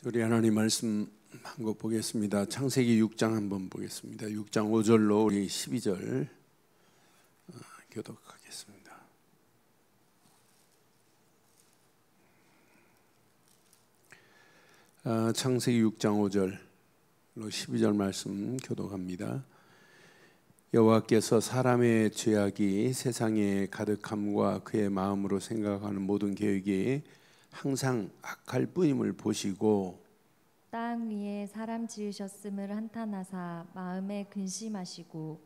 우리 하나님 말씀 한 거 보겠습니다. 창세기 6장 한번 보겠습니다. 6장 5절로 우리 12절 교독하겠습니다. 창세기 6장 5절로 12절 말씀 교독합니다. 여호와께서 사람의 죄악이 세상에 가득함과 그의 마음으로 생각하는 모든 계획이 항상 악할 뿐임을 보시고 땅 위에 사람 지으셨음을 한탄하사 마음에 근심하시고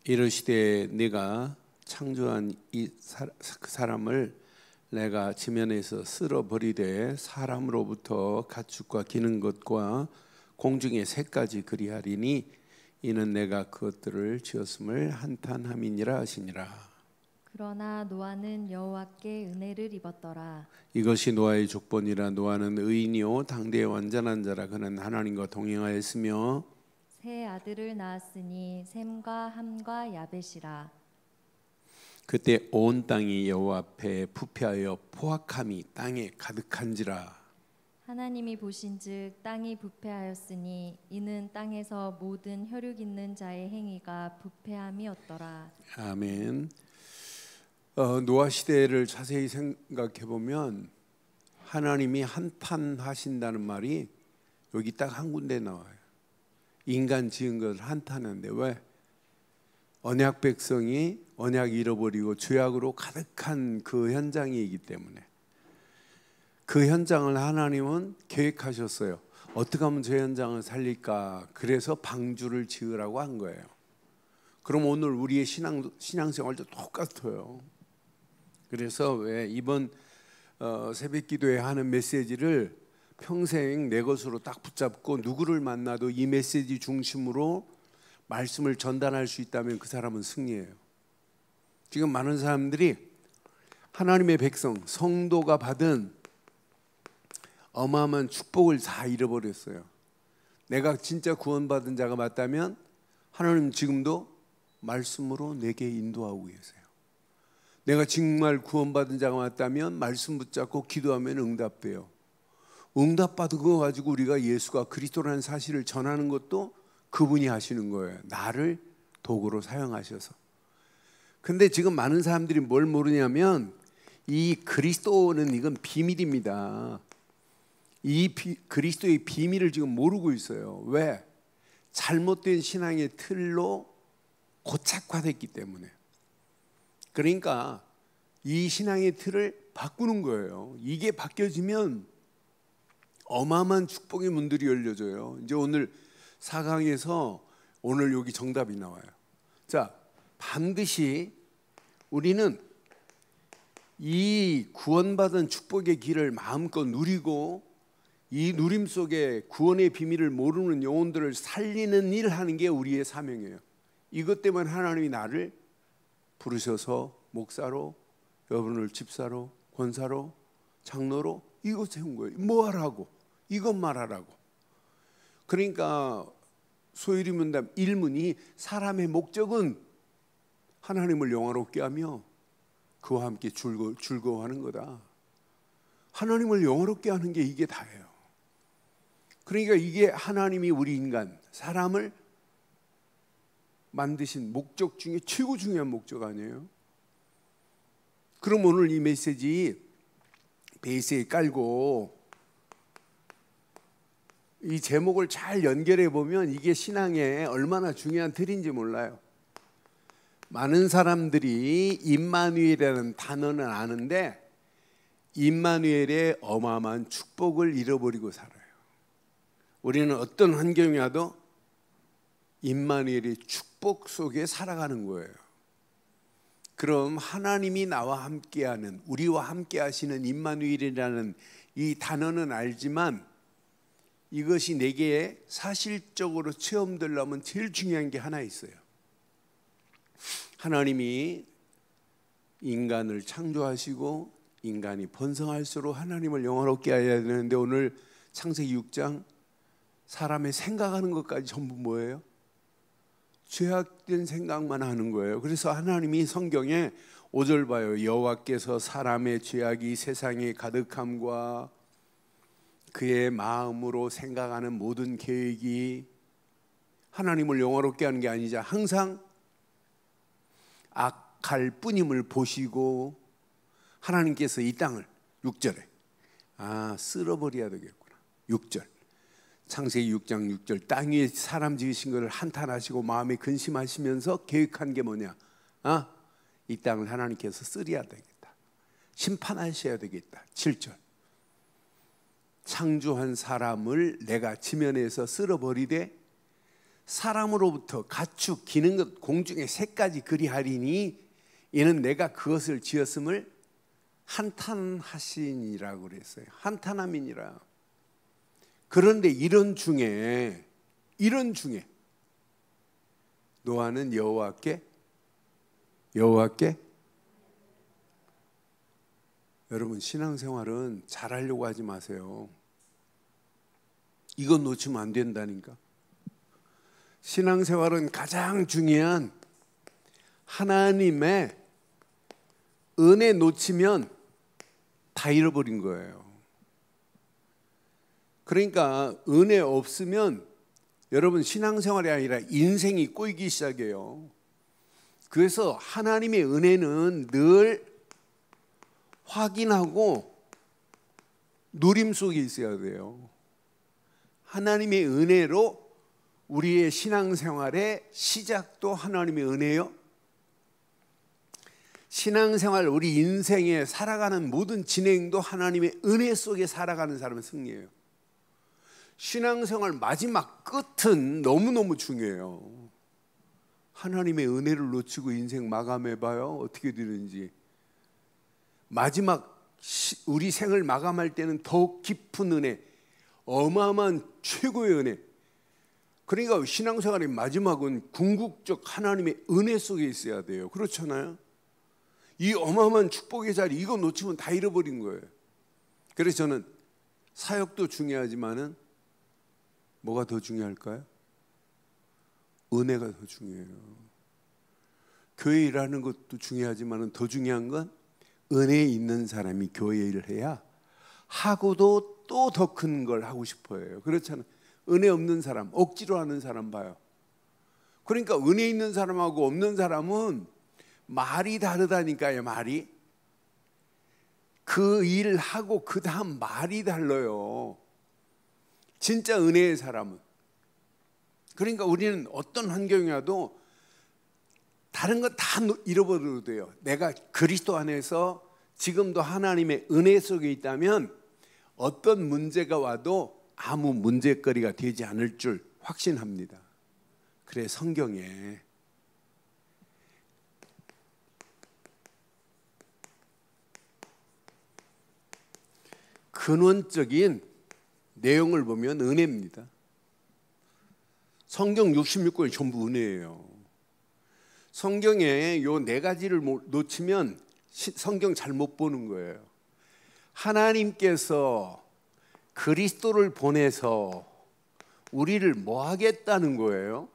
이르시되 내가 창조한 그 사람을 내가 지면에서 쓸어버리되 사람으로부터 가축과 기는 것과 공중의 새까지 그리하리니 이는 내가 그것들을 지었음을 한탄함이니라 하시니라. 그러나 노아는 여호와께 은혜를 입었더라. 이것이 노아의 족본이라. 노아는 의인이요 당대의 완전한 자라. 그는 하나님과 동행하였으며 세 아들을 낳았으니 셈과 함과 야벳이라. 그때 온 땅이 여호와 앞에 부패하여 포악함이 땅에 가득한지라. 하나님이 보신즉 땅이 부패하였으니 이는 땅에서 모든 혈육 있는 자의 행위가 부패함이었더라. 아멘. 노아 시대를 자세히 생각해 보면 하나님이 한탄하신다는 말이 여기 딱 한 군데 나와요. 인간 지은 것을 한탄하는데 왜? 언약 백성이 언약 잃어버리고 죄악으로 가득한 그 현장이기 때문에 그 현장을 하나님은 계획하셨어요. 어떻게 하면 저 현장을 살릴까? 그래서 방주를 지으라고 한 거예요. 그럼 오늘 우리의 신앙생활도 똑같아요. 그래서 왜 이번 새벽 기도에 하는 메시지를 평생 내 것으로 딱 붙잡고 누구를 만나도 이 메시지 중심으로 말씀을 전달할 수 있다면 그 사람은 승리예요. 지금 많은 사람들이 하나님의 백성, 성도가 받은 어마어마한 축복을 다 잃어버렸어요. 내가 진짜 구원받은 자가 맞다면 하나님 지금도 말씀으로 내게 인도하고 계세요. 내가 정말 구원받은 자가 맞다면 말씀 붙잡고 기도하면 응답돼요. 응답받은 거 가지고 우리가 예수가 그리스도라는 사실을 전하는 것도 그분이 하시는 거예요. 나를 도구로 사용하셔서. 근데 지금 많은 사람들이 뭘 모르냐면 이 그리스도는 이건 비밀입니다. 그리스도의 비밀을 지금 모르고 있어요. 왜? 잘못된 신앙의 틀로 고착화됐기 때문에. 그러니까 이 신앙의 틀을 바꾸는 거예요. 이게 바뀌어지면 어마어마한 축복의 문들이 열려져요. 이제 오늘 4강에서 오늘 여기 정답이 나와요. 자, 반드시 우리는 이 구원받은 축복의 길을 마음껏 누리고 이 누림 속에 구원의 비밀을 모르는 영혼들을 살리는 일을 하는 게 우리의 사명이에요. 이것 때문에 하나님이 나를 부르셔서 목사로, 여러분을 집사로, 권사로, 장로로 이것 세운 거예요. 뭐 하라고? 이것 말하라고. 그러니까 소위 문답 1문이 사람의 목적은 하나님을 영화롭게 하며 그와 함께 즐거워하는 거다. 하나님을 영화롭게 하는 게 이게 다예요. 그러니까 이게 하나님이 우리 인간, 사람을 만드신 목적 중에 최고 중요한 목적 아니에요? 그럼 오늘 이 메시지 베이스에 깔고 이 제목을 잘 연결해 보면 이게 신앙에 얼마나 중요한 틀인지 몰라요. 많은 사람들이 임마누엘이라는 단어는 아는데 임마누엘의 어마어마한 축복을 잃어버리고 살아요. 우리는 어떤 환경이 와도 임마누엘의 축복 속에 살아가는 거예요. 그럼 하나님이 나와 함께하는, 우리와 함께하시는 임마누엘이라는 이 단어는 알지만 이것이 내게 사실적으로 체험되려면 제일 중요한 게 하나 있어요. 하나님이 인간을 창조하시고 인간이 번성할수록 하나님을 영화롭게 해야 되는데 오늘 창세기 6장 사람의 생각하는 것까지 전부 뭐예요? 죄악된 생각만 하는 거예요. 그래서 하나님이 성경에 5절 봐요. 여호와께서 사람의 죄악이 세상에 가득함과 그의 마음으로 생각하는 모든 계획이 하나님을 영화롭게 하는 게 아니자 항상 악할 뿐임을 보시고 하나님께서 이 땅을 6절에 쓸어버려야 되겠구나. 6절 창세기 6장 6절 땅 위에 사람 지으신 것을 한탄하시고 마음에 근심하시면서 계획한 게 뭐냐? 이 땅을 하나님께서 쓰려야 되겠다. 심판하셔야 되겠다. 7절 창조한 사람을 내가 지면에서 쓸어버리되 사람으로부터 가축 기는 것 공중의 새까지 그리하리니 이는 내가 그것을 지었음을 한탄하시니라고 그랬어요. 한탄함이니라. 그런데 이런 중에 노아는 여호와께 여러분 신앙생활은 잘하려고 하지 마세요. 이건 놓치면 안 된다니까. 신앙생활은 가장 중요한 하나님의 은혜 놓치면 다 잃어버린 거예요. 그러니까 은혜 없으면 여러분 신앙생활이 아니라 인생이 꼬이기 시작해요. 그래서 하나님의 은혜는 늘 확인하고 누림 속에 있어야 돼요. 하나님의 은혜로 우리의 신앙생활의 시작도 하나님의 은혜요. 신앙생활 우리 인생에 살아가는 모든 진행도 하나님의 은혜 속에 살아가는 사람은 승리예요. 신앙생활 마지막 끝은 너무너무 중요해요. 하나님의 은혜를 놓치고 인생 마감해봐요. 어떻게 되는지. 마지막 우리 생을 마감할 때는 더욱 깊은 은혜, 어마어마한 최고의 은혜. 그러니까 신앙생활의 마지막은 궁극적 하나님의 은혜 속에 있어야 돼요. 그렇잖아요. 이 어마어마한 축복의 자리 이거 놓치면 다 잃어버린 거예요. 그래서 저는 사역도 중요하지만은 뭐가 더 중요할까요? 은혜가 더 중요해요. 교회 일하는 것도 중요하지만은 더 중요한 건 은혜 있는 사람이 교회 일을 해야 하고도 또 더 큰 걸 하고 싶어해요. 그렇잖아요. 은혜 없는 사람, 억지로 하는 사람 봐요. 그러니까 은혜 있는 사람하고 없는 사람은 말이 다르다니까요. 말이. 그 일을 하고 그 다음 말이 달라요. 진짜 은혜의 사람은. 그러니까 우리는 어떤 환경이라도 다른 거 다 잃어버려도 돼요. 내가 그리스도 안에서 지금도 하나님의 은혜 속에 있다면 어떤 문제가 와도 아무 문제거리가 되지 않을 줄 확신합니다. 그래 성경에 근원적인 내용을 보면 은혜입니다. 성경 66권이 전부 은혜예요. 성경에 요 네 가지를 놓치면 성경 잘못 보는 거예요. 하나님께서 그리스도를 보내서 우리를 뭐 하겠다는 거예요?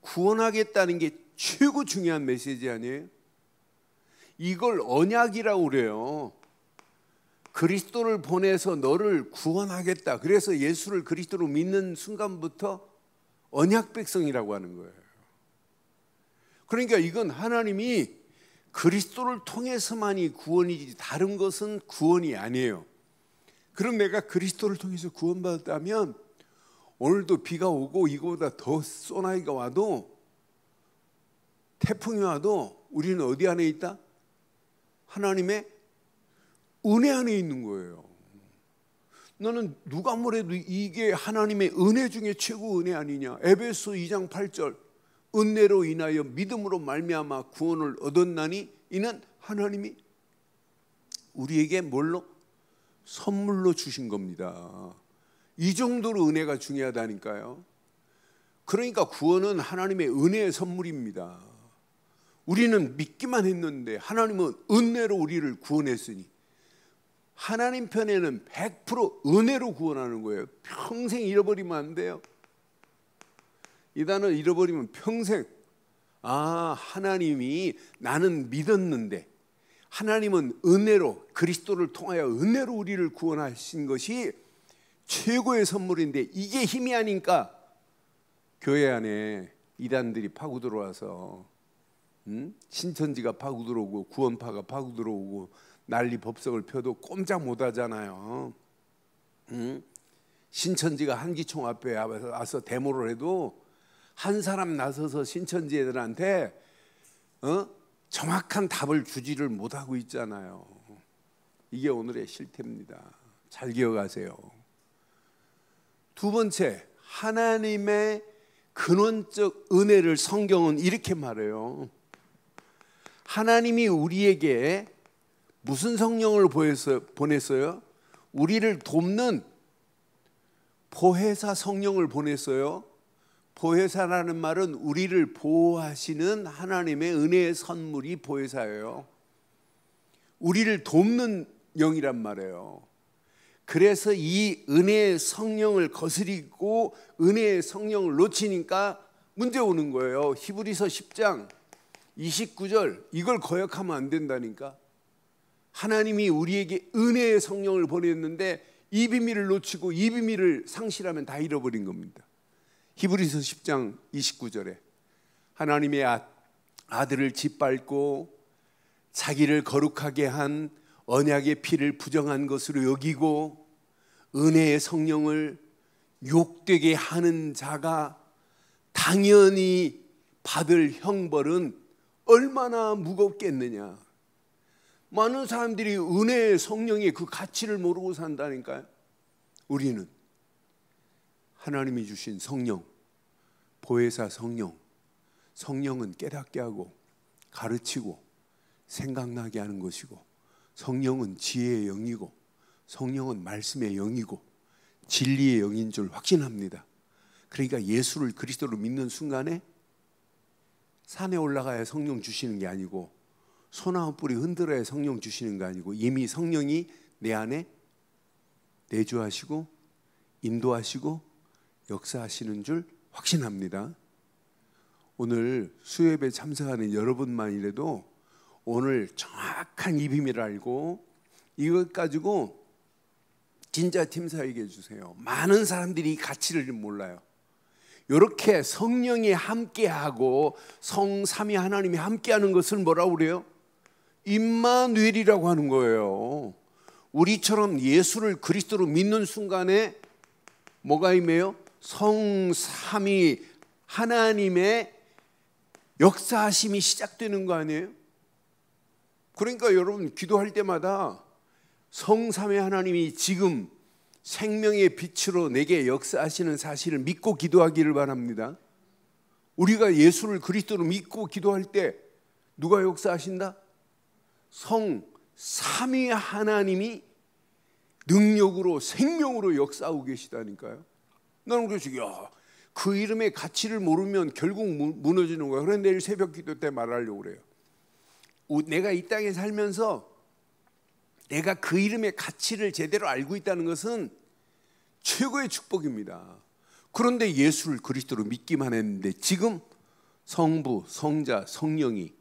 구원하겠다는 게 최고 중요한 메시지 아니에요? 이걸 언약이라고 그래요. 그리스도를 보내서 너를 구원하겠다. 그래서 예수를 그리스도로 믿는 순간부터 언약 백성이라고 하는 거예요. 그러니까 이건 하나님이 그리스도를 통해서만이 구원이지 다른 것은 구원이 아니에요. 그럼 내가 그리스도를 통해서 구원받았다면 오늘도 비가 오고 이거보다 더 소나기가 와도 태풍이 와도 우리는 어디 안에 있다? 하나님의 은혜 안에 있는 거예요. 너는 누가 뭐래도 이게 하나님의 은혜 중에 최고 은혜 아니냐. 에베소 2장 8절 은혜로 인하여 믿음으로 말미암아 구원을 얻었나니 이는 하나님이 우리에게 뭘로? 선물로 주신 겁니다. 이 정도로 은혜가 중요하다니까요. 그러니까 구원은 하나님의 은혜의 선물입니다. 우리는 믿기만 했는데 하나님은 은혜로 우리를 구원했으니 하나님 편에는 100% 은혜로 구원하는 거예요. 평생 잃어버리면 안 돼요. 이 단어 잃어버리면 평생 하나님이 나는 믿었는데 하나님은 은혜로, 그리스도를 통하여 은혜로 우리를 구원하신 것이 최고의 선물인데, 이게 힘이 아니니까 교회 안에 이단들이 파고 들어와서 신천지가 파고 들어오고 구원파가 파고 들어오고 난리 법석을 펴도 꼼짝 못 하잖아요. 신천지가 한기총 앞에 와서 데모를 해도 한 사람 나서서 신천지 애들한테 정확한 답을 주지를 못하고 있잖아요. 이게 오늘의 실태입니다. 잘 기억하세요. 두 번째, 하나님의 근원적 은혜를 성경은 이렇게 말해요. 하나님이 우리에게 무슨 성령을 보냈어요? 우리를 돕는 보혜사 성령을 보냈어요. 보혜사라는 말은 우리를 보호하시는 하나님의 은혜의 선물이 보혜사예요. 우리를 돕는 영이란 말이에요. 그래서 이 은혜의 성령을 거스리고 은혜의 성령을 놓치니까 문제 오는 거예요. 히브리서 10장 29절, 이걸 거역하면 안 된다니까. 하나님이 우리에게 은혜의 성령을 보냈는데 이 비밀을 놓치고 이 비밀을 상실하면 다 잃어버린 겁니다. 히브리서 10장 29절에 하나님의 아들을 짓밟고 자기를 거룩하게 한 언약의 피를 부정한 것으로 여기고 은혜의 성령을 욕되게 하는 자가 당연히 받을 형벌은 얼마나 무겁겠느냐. 많은 사람들이 은혜의 성령의 그 가치를 모르고 산다니까요. 우리는 하나님이 주신 성령, 보혜사 성령, 성령은 깨닫게 하고 가르치고 생각나게 하는 것이고, 성령은 지혜의 영이고, 성령은 말씀의 영이고 진리의 영인 줄 확신합니다. 그러니까 예수를 그리스도로 믿는 순간에 산에 올라가야 성령 주시는 게 아니고, 소나무 뿌리 흔들어야 성령 주시는 게 아니고, 이미 성령이 내 안에 내주하시고 인도하시고 역사하시는 줄 확신합니다. 오늘 수요예배 참석하는 여러분만이라도 오늘 정확한 이 비밀을 알고 이것 가지고 진짜 팀사에게 해주세요. 많은 사람들이 이 가치를 몰라요. 이렇게 성령이 함께하고 성삼위 하나님이 함께하는 것을 뭐라고 그래요? 임마누엘이라고 하는 거예요. 우리처럼 예수를 그리스도로 믿는 순간에 뭐가 임해요? 성삼위 하나님의 역사하심이 시작되는 거 아니에요? 그러니까 여러분 기도할 때마다 성삼위 하나님이 지금 생명의 빛으로 내게 역사하시는 사실을 믿고 기도하기를 바랍니다. 우리가 예수를 그리스도로 믿고 기도할 때 누가 역사하신다? 성삼위 하나님이 능력으로 생명으로 역사하고 계시다니까요. 나는 그래서 그 이름의 가치를 모르면 결국 무너지는 거예요. 그런데 내일 새벽 기도 때 말하려고 그래요. 내가 이 땅에 살면서 내가 그 이름의 가치를 제대로 알고 있다는 것은 최고의 축복입니다. 그런데 예수를 그리스도로 믿기만 했는데 지금 성부, 성자, 성령이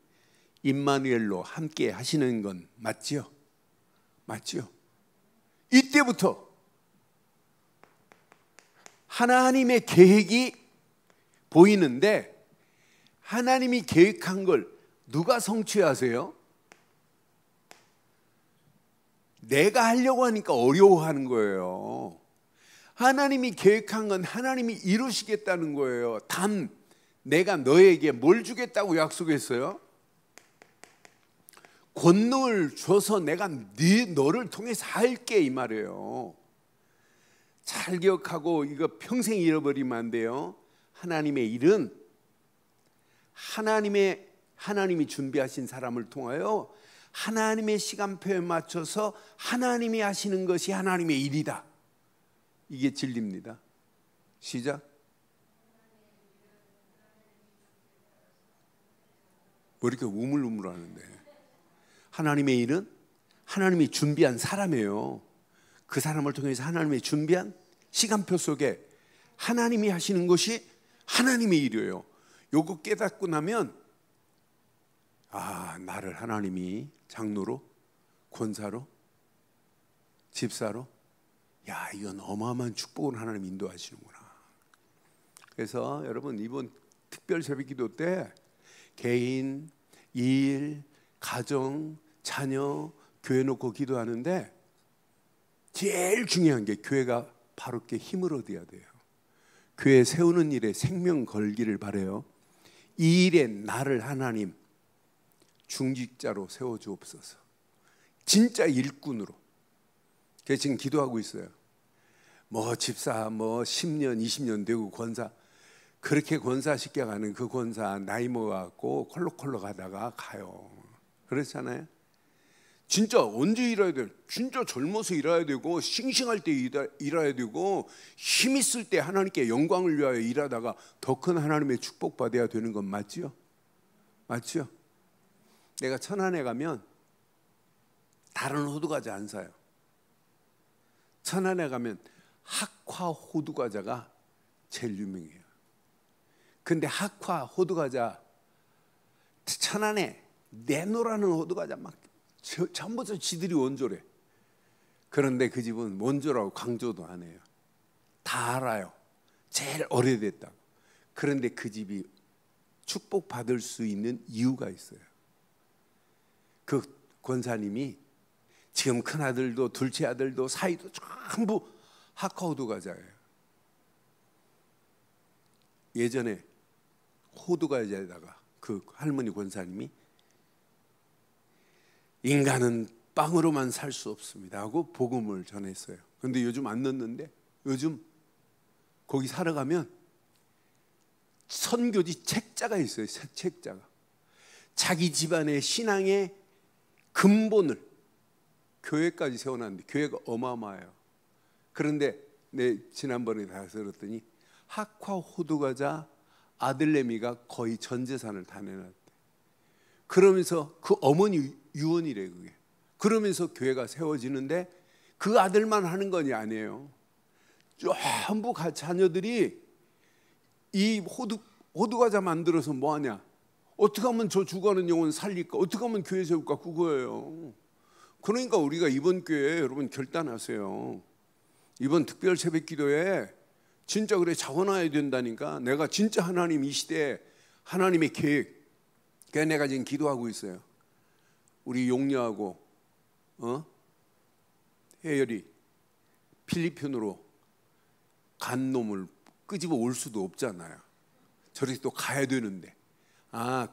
임마누엘로 함께 하시는 건 맞지요? 맞지요? 이때부터 하나님의 계획이 보이는데, 하나님이 계획한 걸 누가 성취하세요? 내가 하려고 하니까 어려워하는 거예요. 하나님이 계획한 건 하나님이 이루시겠다는 거예요. 단 내가 너에게 뭘 주겠다고 약속했어요? 권능을 줘서 내가 너를 통해서 할게, 이 말이에요. 잘 기억하고 이거 평생 잃어버리면 안 돼요. 하나님의 일은 하나님이 준비하신 사람을 통하여 하나님의 시간표에 맞춰서 하나님이 하시는 것이 하나님의 일이다. 이게 진리입니다. 시작. 뭐 이렇게 우물우물하는데, 하나님의 일은 하나님이 준비한 사람이에요. 그 사람을 통해서 하나님이 준비한 시간표 속에 하나님이 하시는 것이 하나님의 일이에요. 요거 깨닫고 나면 나를 하나님이 장로로, 권사로, 집사로, 이건 어마어마한 축복을 하나님 인도하시는구나. 그래서 여러분, 이번 특별 새벽기도 때 개인, 일, 가정, 자녀, 교회 놓고 기도하는데 제일 중요한 게 교회가 바로 이렇게 힘을 얻어야 돼요. 교회 세우는 일에 생명 걸기를 바라요. 이 일에 나를 하나님 중직자로 세워주옵소서. 진짜 일꾼으로. 그래서 지금 기도하고 있어요. 집사 10년 20년 되고 권사, 그렇게 권사 시켜가는 그 권사 나이 먹어갖고 콜록콜록 하다가 가요. 그렇잖아요. 진짜 언제 일해야 돼? 진짜 젊어서 일해야 되고, 싱싱할 때 일해야 되고, 힘 있을 때 하나님께 영광을 위하여 일하다가 더 큰 하나님의 축복 받아야 되는 건 맞지요? 맞죠? 내가 천안에 가면 다른 호두과자 안 사요. 천안에 가면 학화 호두과자가 제일 유명해요. 근데 학화 호두과자, 천안에 내노라는 호두과자 막 전부 다 지들이 원조래. 그런데 그 집은 원조라고 강조도 안 해요. 다 알아요. 제일 오래됐다고. 그런데 그 집이 축복받을 수 있는 이유가 있어요. 그 권사님이 지금 큰아들도 둘째 아들도 사이도 전부 학화 호두과자예요. 예전에 호두과자에다가 그 할머니 권사님이 인간은 빵으로만 살 수 없습니다 하고 복음을 전했어요. 그런데 요즘 안 넣는데, 요즘 거기 사러 가면 선교지 책자가 있어요. 책자가 자기 집안의 신앙의 근본을 교회까지 세워놨는데, 교회가 어마어마해요. 그런데 지난번에 다 들었더니 학화 호두과자 아들내미가 거의 전 재산을 다 내놨대. 그러면서 그 어머니 유언이래 그게. 그러면서 교회가 세워지는데 그 아들만 하는 건 아니에요. 전부 자녀들이 이 호두과자 만들어서 뭐하냐, 어떻게 하면 저 죽어가는 영혼 살릴까, 어떻게 하면 교회 세울까, 그거예요. 그러니까 우리가 이번 교회에 여러분 결단하세요. 이번 특별 새벽 기도에 진짜 그래 자원해야 된다니까. 내가 진짜 하나님 이 시대에 하나님의 계획, 그래서 내가 지금 기도하고 있어요. 우리 용녀하고 혜열이 필리핀으로 간 놈을 끄집어 올 수도 없잖아요. 저렇게 또 가야 되는데,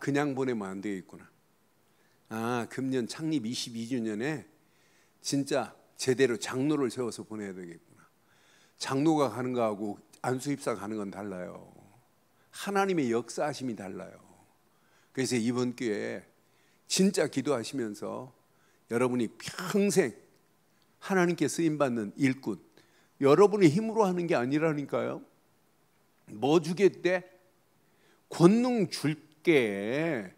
그냥 보내면 안 되겠구나. 금년 창립 22주년에 진짜 제대로 장로를 세워서 보내야 되겠구나. 장로가 가는 거하고 안수입사 가는 건 달라요. 하나님의 역사하심이 달라요. 그래서 이번 기회에 진짜 기도하시면서 여러분이 평생 하나님께 쓰임받는 일꾼, 여러분의 힘으로 하는 게 아니라니까요. 뭐 주겠대? 권능 줄게.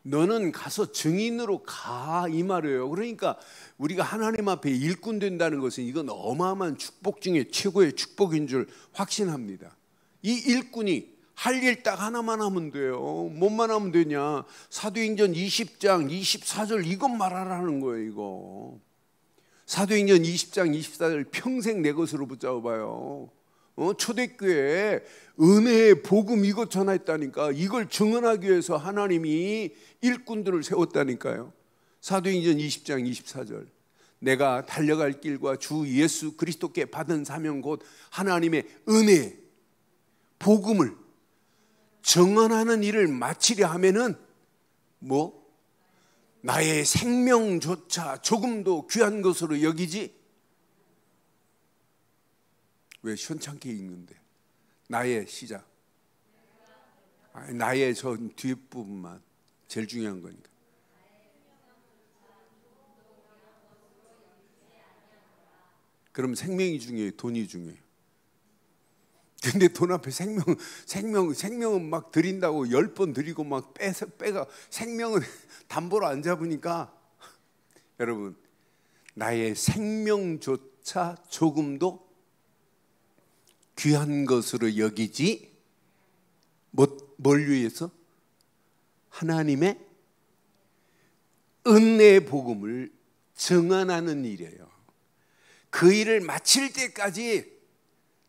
너는 가서 증인으로 가, 이 말이에요. 그러니까 우리가 하나님 앞에 일꾼 된다는 것은 이건 어마어마한 축복 중에 최고의 축복인 줄 확신합니다. 이 일꾼이 할 일 딱 하나만 하면 돼요. 뭐만 하면 되냐? 사도행전 20장 24절 이것 말하라는 거예요. 이거 사도행전 20장 24절 평생 내 것으로 붙잡아봐요. 초대교회에 은혜의 복음 이것 전했다니까. 이걸 증언하기 위해서 하나님이 일꾼들을 세웠다니까요. 사도행전 20장 24절 내가 달려갈 길과 주 예수 그리스도께 받은 사명 곧 하나님의 은혜 복음을 증언하는 일을 마치려 하면은 나의 생명조차 조금도 귀한 것으로 여기지. 왜 시원찮게 읽는데? 나의 시작. 나의 저 뒷부분만 제일 중요한 거니까. 그럼 생명이 중요해요? 돈이 중요해요? 근데 돈 앞에 생명은 막 드린다고 10번 드리고 막 빼가 생명은 담보로 안 잡으니까 여러분 나의 생명조차 조금도 귀한 것으로 여기지 뭘 위해서? 하나님의 은혜의 복음을 증언하는 일이에요. 그 일을 마칠 때까지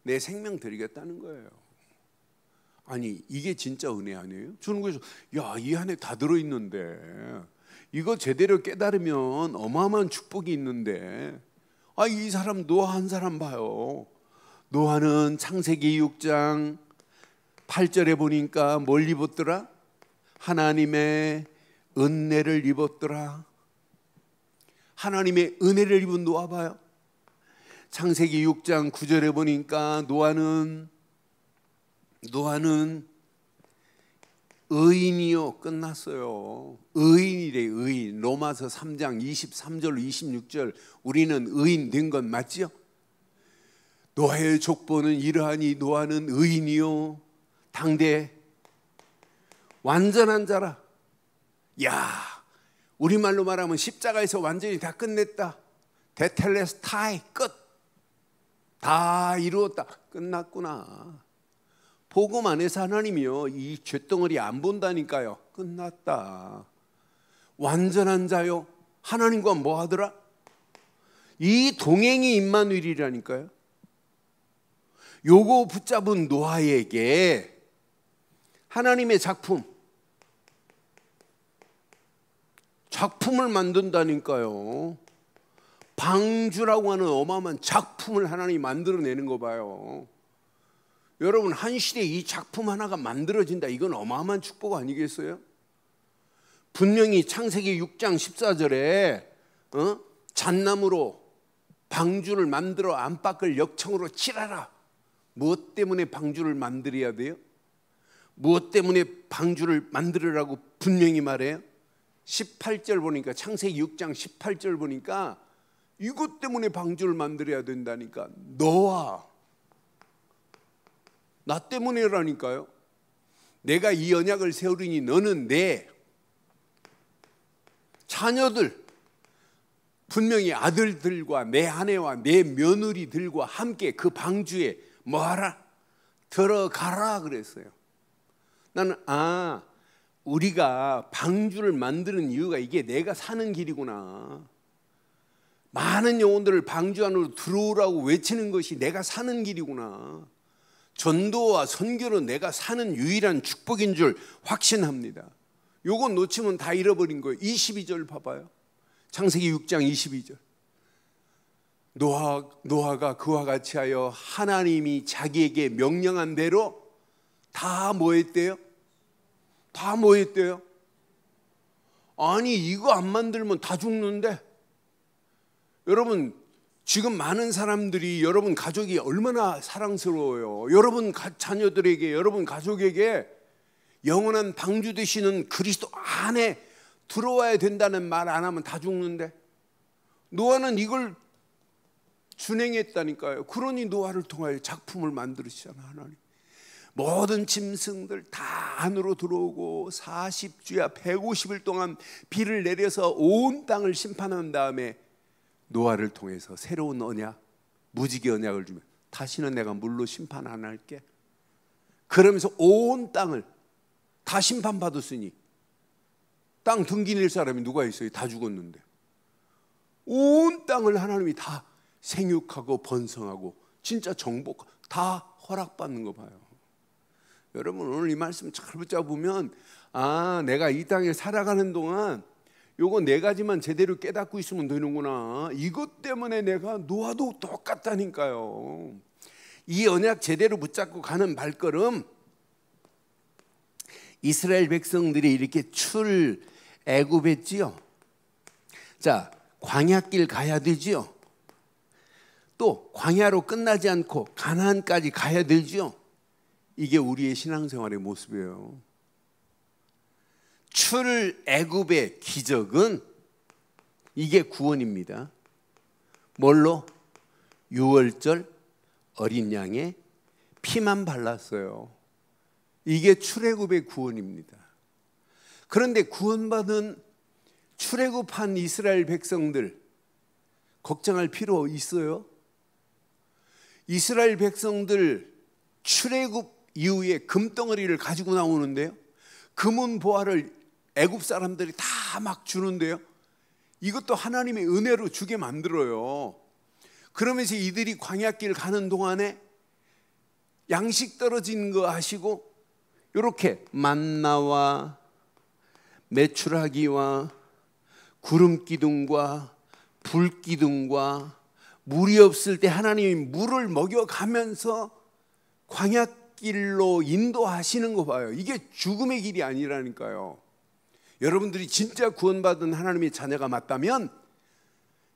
내 생명 드리겠다는 거예요. 아니 이게 진짜 은혜 아니에요? 저는 그래서 이 안에 다 들어있는데 이거 제대로 깨달으면 어마어마한 축복이 있는데 이 사람 노아 한 사람 봐요. 노아는 창세기 6장 8절에 보니까 뭘 입었더라? 하나님의 은혜를 입었더라. 하나님의 은혜를 입은 노아 봐요. 창세기 6장 9절에 보니까 노아는 의인이요. 끝났어요. 의인이래. 의인. 로마서 3장 23절 26절 우리는 의인 된 건 맞지요? 노아의 족보는 이러하니 노아는 의인이요 당대 완전한 자라. 우리말로 말하면 십자가에서 완전히 다 끝냈다. 데텔레스타이 끝. 다 이루었다. 끝났구나. 복음 안에서 하나님이요 이 쇳덩어리 안 본다니까요. 끝났다. 완전한 자요. 하나님과 뭐 하더라? 이 동행이 임마누엘이라니까요. 요거 붙잡은 노아에게 하나님의 작품을 만든다니까요. 방주라고 하는 어마어마한 작품을 하나님이 만들어내는 거 봐요. 여러분 한 시대에 이 작품 하나가 만들어진다. 이건 어마어마한 축복 아니겠어요? 분명히 창세기 6장 14절에 잣나무로 방주를 만들어 안팎을 역청으로 칠하라. 무엇 때문에 방주를 만들어야 돼요? 무엇 때문에 방주를 만들으라고 분명히 말해요? 18절 보니까 창세기 6장 18절 보니까 이것 때문에 방주를 만들어야 된다니까. 너와 나 때문이라니까요. 내가 이 언약을 세우리니 너는 내 자녀들 분명히 아들들과 내 아내와 내 며느리들과 함께 그 방주에 뭐하라? 들어가라 그랬어요. 나는 우리가 방주를 만드는 이유가 이게 내가 사는 길이구나. 많은 영혼들을 방주 안으로 들어오라고 외치는 것이 내가 사는 길이구나. 전도와 선교는 내가 사는 유일한 축복인 줄 확신합니다. 요거 놓치면 다 잃어버린 거예요. 22절 봐봐요. 창세기 6장 22절. 노아가 그와 같이 하여 하나님이 자기에게 명령한 대로 다 뭐 했대요? 다 뭐 했대요? 아니 이거 안 만들면 다 죽는데. 여러분 지금 많은 사람들이 여러분 가족이 얼마나 사랑스러워요. 여러분 자녀들에게 여러분 가족에게 영원한 방주 되시는 그리스도 안에 들어와야 된다는 말 안 하면 다 죽는데. 노아는 이걸 준행했다니까요. 그러니 노아를 통하여 작품을 만들으시잖아 하나님. 모든 짐승들 다 안으로 들어오고 40주야 150일 동안 비를 내려서 온 땅을 심판한 다음에 노아를 통해서 새로운 언약, 무지개 언약을 주면 다시는 내가 물로 심판 안 할게. 그러면서 온 땅을 다 심판받았으니 땅 등기 낼 사람이 누가 있어요? 다 죽었는데. 온 땅을 하나님이 다 생육하고 번성하고 진짜 정복 다 허락받는 거 봐요. 여러분 오늘 이 말씀 잘 붙잡으면 내가 이 땅에 살아가는 동안 요거 네 가지만 제대로 깨닫고 있으면 되는구나. 이것 때문에 내가 노아도 똑같다니까요. 이 언약 제대로 붙잡고 가는 발걸음. 이스라엘 백성들이 이렇게 출애굽했지요. 자, 광야길 가야 되지요. 또 광야로 끝나지 않고 가나안까지 가야 되지요. 이게 우리의 신앙생활의 모습이에요. 출애굽의 기적은 이게 구원입니다. 뭘로? 유월절 어린 양의 피만 발랐어요. 이게 출애굽의 구원입니다. 그런데 구원받은 출애굽한 이스라엘 백성들 걱정할 필요 있어요? 이스라엘 백성들 출애굽 이후에 금덩어리를 가지고 나오는데요. 금은 보화를 애굽 사람들이 다 막 주는데요. 이것도 하나님의 은혜로 주게 만들어요. 그러면서 이들이 광야길 가는 동안에 양식 떨어지는 거 아시고 이렇게 만나와 메추라기와 구름기둥과 불기둥과 물이 없을 때 하나님이 물을 먹여가면서 광야길로 인도하시는 거 봐요. 이게 죽음의 길이 아니라니까요. 여러분들이 진짜 구원받은 하나님의 자녀가 맞다면,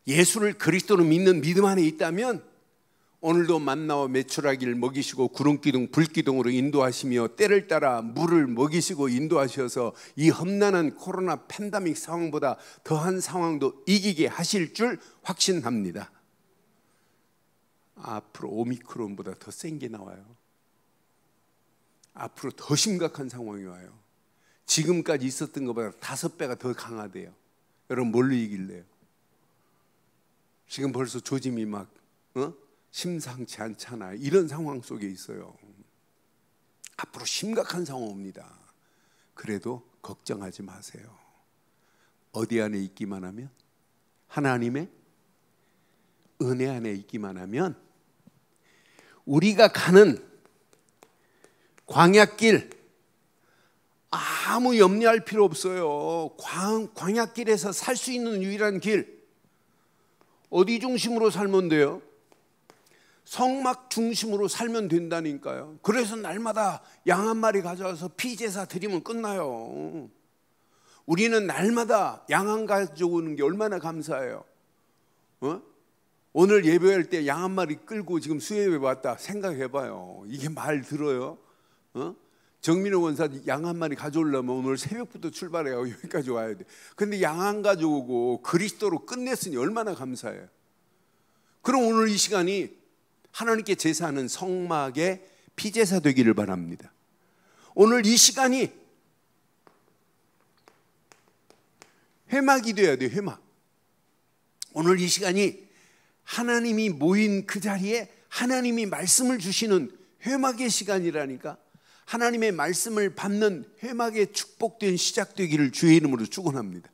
예수를 그리스도로 믿는 믿음 안에 있다면 오늘도 만나와 메추라기를 먹이시고 구름기둥 불기둥으로 인도하시며 때를 따라 물을 먹이시고 인도하셔서 이 험난한 코로나 팬데믹 상황보다 더한 상황도 이기게 하실 줄 확신합니다. 앞으로 오미크론보다 더 센 게 나와요. 앞으로 더 심각한 상황이 와요. 지금까지 있었던 것보다 5배가 더 강하대요. 여러분 뭘로 이길래요? 지금 벌써 조짐이 막 심상치 않잖아요. 이런 상황 속에 있어요. 앞으로 심각한 상황 옵니다. 그래도 걱정하지 마세요. 어디 안에 있기만 하면, 하나님의 은혜 안에 있기만 하면, 우리가 가는 광야길 아무 염려할 필요 없어요. 광야길에서 살 수 있는 유일한 길, 어디 중심으로 살면 돼요? 성막 중심으로 살면 된다니까요. 그래서 날마다 양 한 마리 가져와서 피제사 드리면 끝나요. 우리는 날마다 양 한 가져오는 게 얼마나 감사해요. 오늘 예배할 때 양 한 마리 끌고 지금 수요예배 왔다 생각해봐요. 이게 말 들어요? 정민호 원사 양 한 마리 가져오려면 오늘 새벽부터 출발해요. 여기까지 와야 돼. 근데 양 안 가져오고 그리스도로 끝냈으니 얼마나 감사해요. 그럼 오늘 이 시간이 하나님께 제사하는 성막의 피제사 되기를 바랍니다. 오늘 이 시간이 회막이 돼야 돼요. 회막. 오늘 이 시간이 하나님이 모인 그 자리에 하나님이 말씀을 주시는 회막의 시간이라니까. 하나님의 말씀을 받는 회막의 축복된 시작되기를 주의 이름으로 축원합니다.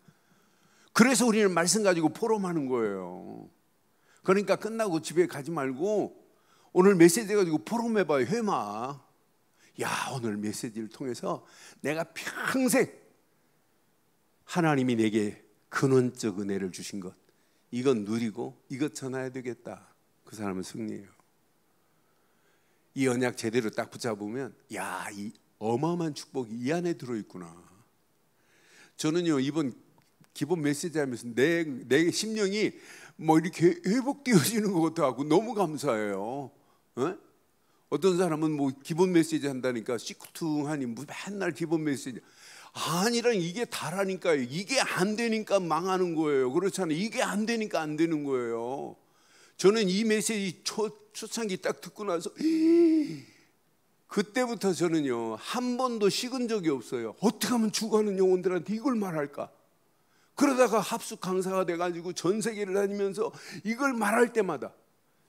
그래서 우리는 말씀 가지고 포럼하는 거예요. 그러니까 끝나고 집에 가지 말고 오늘 메시지 가지고 포럼해봐요. 회막. 야, 오늘 메시지를 통해서 내가 평생 하나님이 내게 근원적 은혜를 주신 것, 이건 누리고 이것 전해야 되겠다. 그 사람은 승리예요. 이 언약 제대로 딱 붙잡으면, 야, 이 어마어마한 축복이 이 안에 들어있구나. 저는요, 이번 기본 메시지 하면서 내 심령이 뭐 이렇게 회복되어지는 것 같아고 너무 감사해요. 어떤 사람은 뭐 기본 메시지 한다니까 시쿠퉁하니 맨날 기본 메시지. 아니라 이게 다라니까요. 이게 안 되니까 망하는 거예요. 그렇잖아요. 이게 안 되니까 안 되는 거예요. 저는 이 메시지 초창기 딱 듣고 나서 그때부터 저는요, 한 번도 식은 적이 없어요. 어떻게 하면 죽어가는 영혼들한테 이걸 말할까? 그러다가 합숙 강사가 돼가지고 전 세계를 다니면서 이걸 말할 때마다,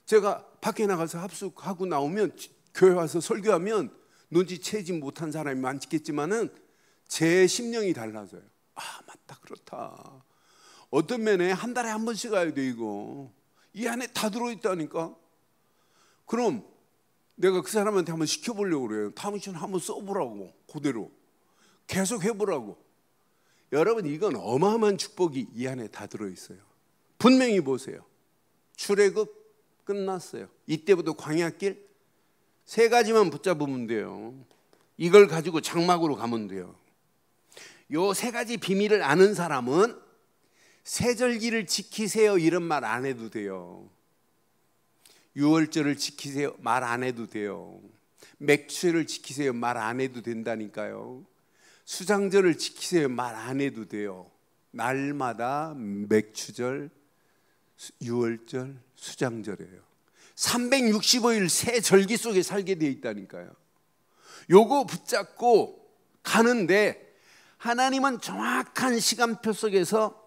제가 밖에 나가서 합숙하고 나오면 교회 와서 설교하면 눈치채지 못한 사람이 많겠지만은 제 심령이 달라져요. 아, 맞다, 그렇다. 어떤 면에 한 달에 한 번씩 가야 돼. 이거 이 안에 다 들어있다니까. 그럼 내가 그 사람한테 한번 시켜보려고 그래요. 당신 한번 써보라고. 그대로 계속 해보라고. 여러분, 이건 어마어마한 축복이 이 안에 다 들어있어요. 분명히 보세요. 출애굽 끝났어요. 이때부터 광야길 3가지만 붙잡으면 돼요. 이걸 가지고 장막으로 가면 돼요. 요 3가지 비밀을 아는 사람은 세절기를 지키세요 이런 말 안 해도 돼요. 유월절을 지키세요 말 안 해도 돼요. 맥주를 지키세요 말 안 해도 된다니까요. 수장절을 지키세요 말 안 해도 돼요. 날마다 맥주절, 유월절, 수장절이에요. 365일 새 절기 속에 살게 되어 있다니까요. 요거 붙잡고 가는데 하나님은 정확한 시간표 속에서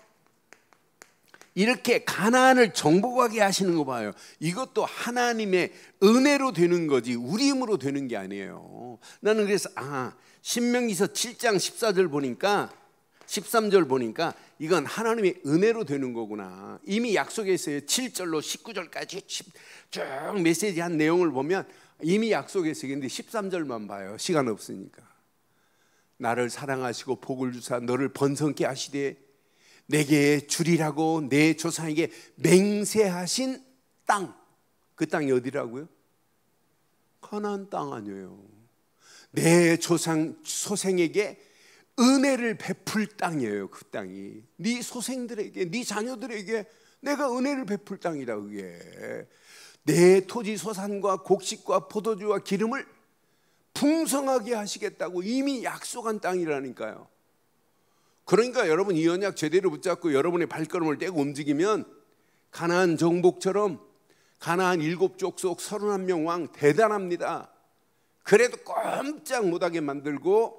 이렇게 가나안을 정복하게 하시는 거 봐요. 이것도 하나님의 은혜로 되는 거지 우리 힘으로 되는 게 아니에요. 나는 그래서 신명기서 7장 14절 보니까 13절 보니까 이건 하나님의 은혜로 되는 거구나. 이미 약속했어요. 7절로 19절까지 쭉 메시지한 내용을 보면 이미 약속했어요. 근데 13절만 봐요. 시간 없으니까. 나를 사랑하시고 복을 주사 너를 번성케 하시되 내게 주리라고 내 조상에게 맹세하신 땅. 그 땅이 어디라고요? 가나안 땅 아니에요. 내 조상 소생에게 은혜를 베풀 땅이에요. 그 땅이 네 소생들에게, 네 자녀들에게 내가 은혜를 베풀 땅이다. 그게 내 토지 소산과 곡식과 포도주와 기름을 풍성하게 하시겠다고 이미 약속한 땅이라니까요. 그러니까 여러분 이 언약 제대로 붙잡고 여러분의 발걸음을 떼고 움직이면 가나안 정복처럼 가나안 7족속 31명 왕 대단합니다. 그래도 꼼짝 못하게 만들고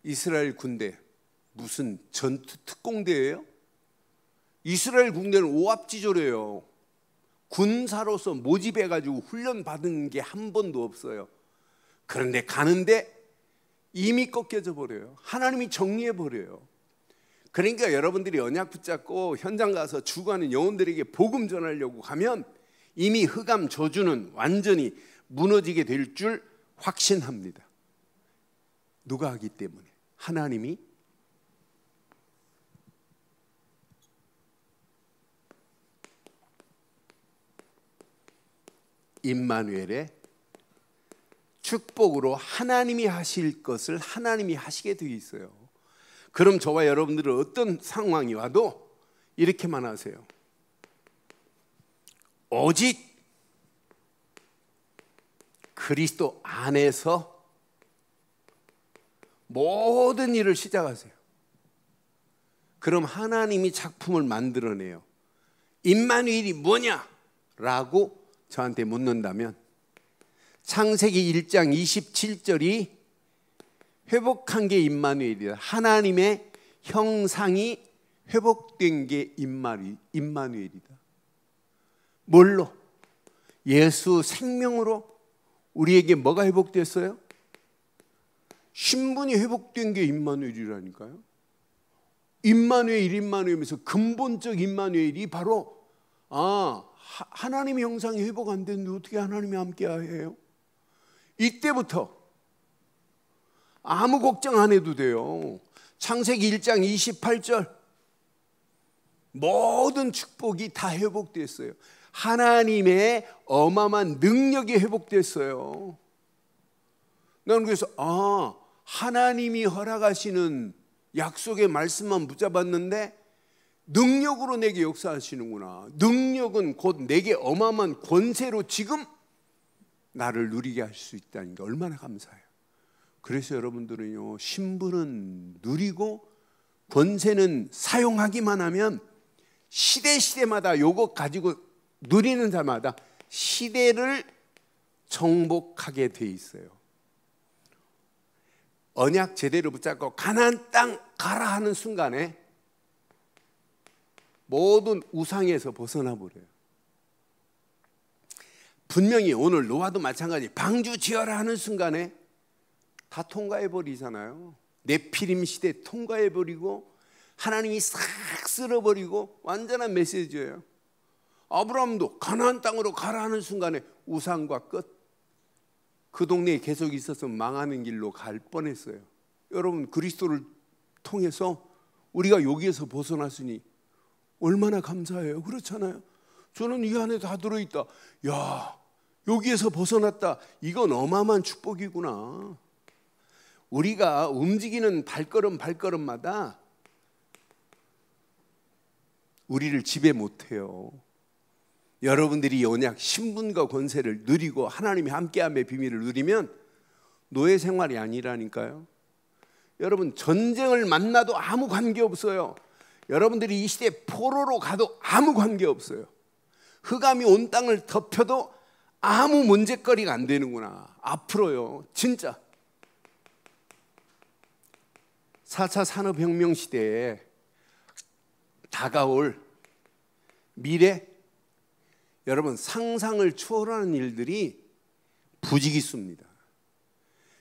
이스라엘 군대 무슨 전투 특공대예요? 이스라엘 군대는 오합지졸이에요. 군사로서 모집해가지고 훈련 받은 게 한 번도 없어요. 그런데 가는데 이미 꺾여져 버려요. 하나님이 정리해 버려요. 그러니까 여러분들이 언약 붙잡고 현장 가서 죽어가는 영혼들에게 복음 전하려고 가면 이미 흑암 저주는 완전히 무너지게 될 줄 확신합니다. 누가 하기 때문에? 하나님이. 임마누엘의 축복으로 하나님이 하실 것을 하나님이 하시게 되어 있어요. 그럼 저와 여러분들은 어떤 상황이 와도 이렇게만 하세요. 오직 그리스도 안에서 모든 일을 시작하세요. 그럼 하나님이 작품을 만들어내요. 임마누엘이 뭐냐? 라고 저한테 묻는다면 창세기 1장 27절이 회복한 게 임마누엘이다. 하나님의 형상이 회복된 게 임마누엘이다. 뭘로? 예수 생명으로 우리에게 뭐가 회복됐어요? 신분이 회복된 게 임마누엘이라니까요. 임마누엘이면서 근본적 임마누엘이 바로 하나님의 형상이 회복 안 됐는데 어떻게 하나님이 함께 해요? 이때부터 아무 걱정 안 해도 돼요. 창세기 1장 28절 모든 축복이 다 회복됐어요. 하나님의 어마어마한 능력이 회복됐어요. 나는 그래서 하나님이 허락하시는 약속의 말씀만 붙잡았는데 능력으로 내게 역사하시는구나. 능력은 곧 내게 어마어마한 권세로 지금 나를 누리게 할 수 있다는 게 얼마나 감사해요. 그래서 여러분들은요, 신분은 누리고 권세는 사용하기만 하면 시대마다 요거 가지고 누리는 자마다 시대를 정복하게 돼 있어요. 언약 제대로 붙잡고 가나안 땅 가라 하는 순간에 모든 우상에서 벗어나 버려요. 분명히 오늘 노아도 마찬가지. 방주 지어라 하는 순간에 다 통과해 버리잖아요. 네피림 시대 통과해 버리고 하나님이 싹 쓸어버리고 완전한 메시지예요. 아브라함도 가나안 땅으로 가라 하는 순간에 우상과 끝. 그 동네에 계속 있었으면 망하는 길로 갈 뻔했어요. 여러분, 그리스도를 통해서 우리가 여기에서 벗어났으니 얼마나 감사해요. 그렇잖아요. 저는 이 안에 다 들어있다. 야, 여기에서 벗어났다. 이건 어마어마한 축복이구나. 우리가 움직이는 발걸음마다 우리를 지배 못해요. 여러분들이 언약 신분과 권세를 누리고 하나님이 함께함의 비밀을 누리면 노예 생활이 아니라니까요. 여러분, 전쟁을 만나도 아무 관계없어요. 여러분들이 이 시대 포로로 가도 아무 관계없어요. 흑암이 온 땅을 덮여도 아무 문제거리가 안 되는구나. 앞으로요, 진짜 4차 산업혁명 시대에 다가올 미래, 여러분, 상상을 초월하는 일들이 부지기수입니다.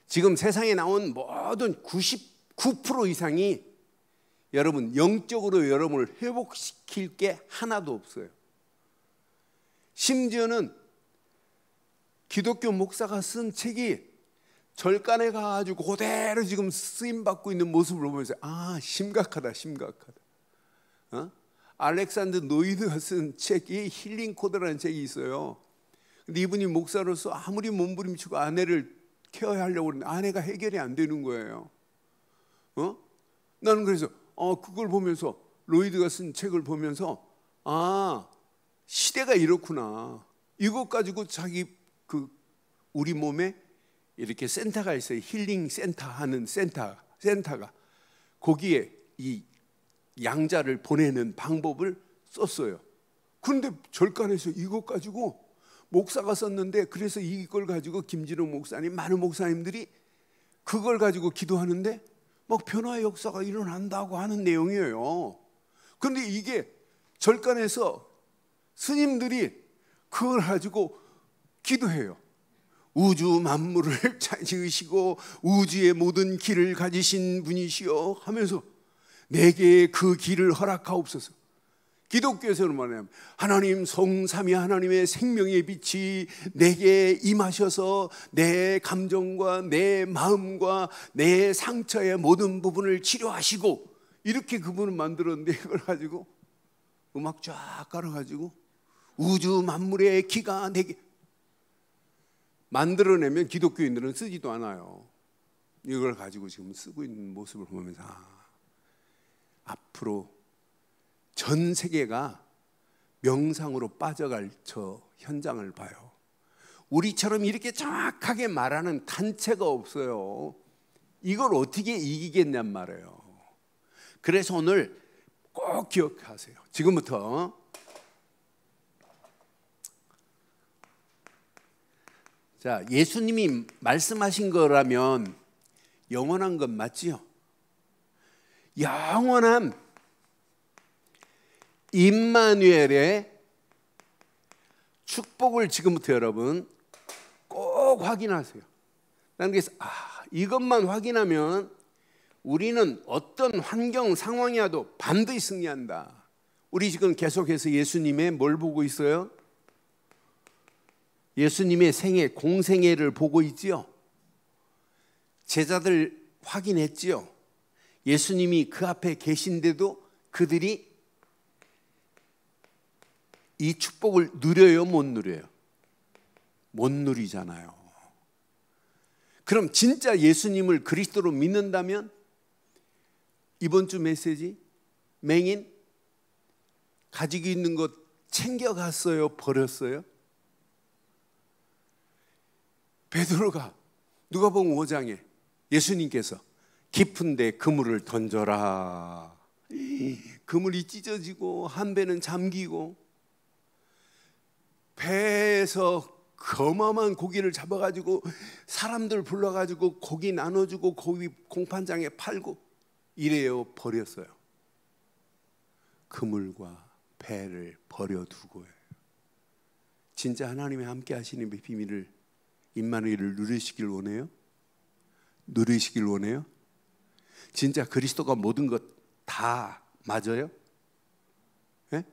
지금 세상에 나온 모든 99% 이상이 여러분, 영적으로 여러분을 회복시킬 게 하나도 없어요. 심지어는 기독교 목사가 쓴 책이 절간에 가가지고 그대로 지금 쓰임받고 있는 모습을 보면서 심각하다. 알렉산드 노이드가 쓴 책이 힐링 코드라는 책이 있어요. 근데 이분이 목사로서 아무리 몸부림치고 아내를 케어하려고 하는데 아내가 해결이 안 되는 거예요. 나는 그래서 그걸 보면서, 로이드가 쓴 책을 보면서 시대가 이렇구나. 이것 가지고 자기 우리 몸에 이렇게 센터가 있어요. 힐링 센터 하는 센터가 거기에 이 양자를 보내는 방법을 썼어요. 그런데 절간에서 이것 가지고 목사가 썼는데, 그래서 이걸 가지고 김진호 목사님, 많은 목사님들이 그걸 가지고 기도하는데 막 변화의 역사가 일어난다고 하는 내용이에요. 그런데 이게 절간에서 스님들이 그걸 가지고 기도해요. 우주 만물을 지으시고 우주의 모든 길을 가지신 분이시여 하면서 내게 그 길을 허락하옵소서. 기독교에서는 뭐냐면 하나님 성삼위 하나님의 생명의 빛이 내게 임하셔서 내 감정과 내 마음과 내 상처의 모든 부분을 치료하시고, 이렇게 그분을 만들었는데 이걸 가지고 음악 쫙 깔아가지고 우주 만물의 기가 내게 만들어내면 기독교인들은 쓰지도 않아요. 이걸 가지고 지금 쓰고 있는 모습을 보면서 앞으로 전 세계가 명상으로 빠져갈 저 현장을 봐요. 우리처럼 이렇게 정확하게 말하는 단체가 없어요. 이걸 어떻게 이기겠냔 말이에요. 그래서 오늘 꼭 기억하세요. 지금부터 자, 예수님이 말씀하신 거라면 영원한 건 맞지요? 영원한 임마누엘의 축복을 지금부터 여러분 꼭 확인하세요. 나는 그래서 이것만 확인하면 우리는 어떤 환경 상황이 와도 반드시 승리한다. 우리 지금 계속해서 예수님의 뭘 보고 있어요? 예수님의 생애, 공생애를 보고 있지요. 제자들 확인했지요. 예수님이 그 앞에 계신데도 그들이 이 축복을 누려요, 못 누려요? 못 누리잖아요. 그럼 진짜 예수님을 그리스도로 믿는다면 이번 주 메시지, 맹인 가지고 있는 것 챙겨갔어요, 버렸어요? 베드로가 누가복음 5장에 예수님께서 깊은데 그물을 던져라. 그물이 찢어지고 한 배는 잠기고 배에서 거마만 고기를 잡아가지고 사람들 불러가지고 고기 나눠주고 고기 공판장에 팔고 이래요. 버렸어요. 그물과 배를 버려두고요. 진짜 하나님이 함께 하시는 비밀을, 임마누엘을 누리시길 원해요? 누리시길 원해요? 진짜 그리스도가 모든 것 다 맞아요? 네?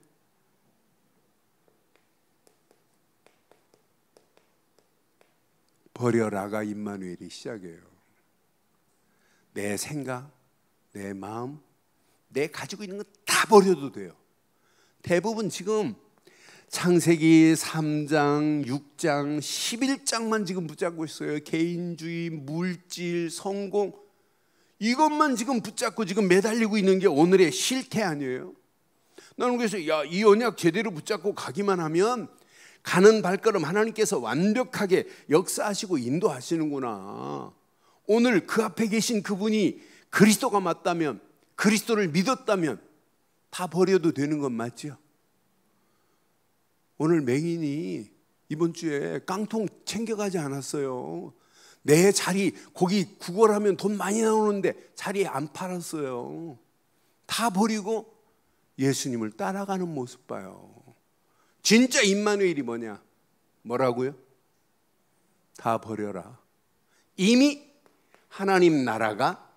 버려라가 임마누엘이 시작이에요. 내 생각, 내 마음, 내 가지고 있는 것 다 버려도 돼요. 대부분 지금 창세기 3장, 6장, 11장만 지금 붙잡고 있어요. 개인주의, 물질, 성공, 이것만 지금 붙잡고 지금 매달리고 있는 게 오늘의 실태 아니에요? 나는 그래서 이 언약 제대로 붙잡고 가기만 하면 가는 발걸음 하나님께서 완벽하게 역사하시고 인도하시는구나. 오늘 그 앞에 계신 그분이 그리스도가 맞다면, 그리스도를 믿었다면 다 버려도 되는 건 맞죠? 오늘 맹인이 이번 주에 깡통 챙겨가지 않았어요. 내 자리, 고기 구걸하면 돈 많이 나오는데 자리에 안 팔았어요. 다 버리고 예수님을 따라가는 모습 봐요. 진짜 임마누엘이 뭐냐? 뭐라고요? 다 버려라. 이미 하나님 나라가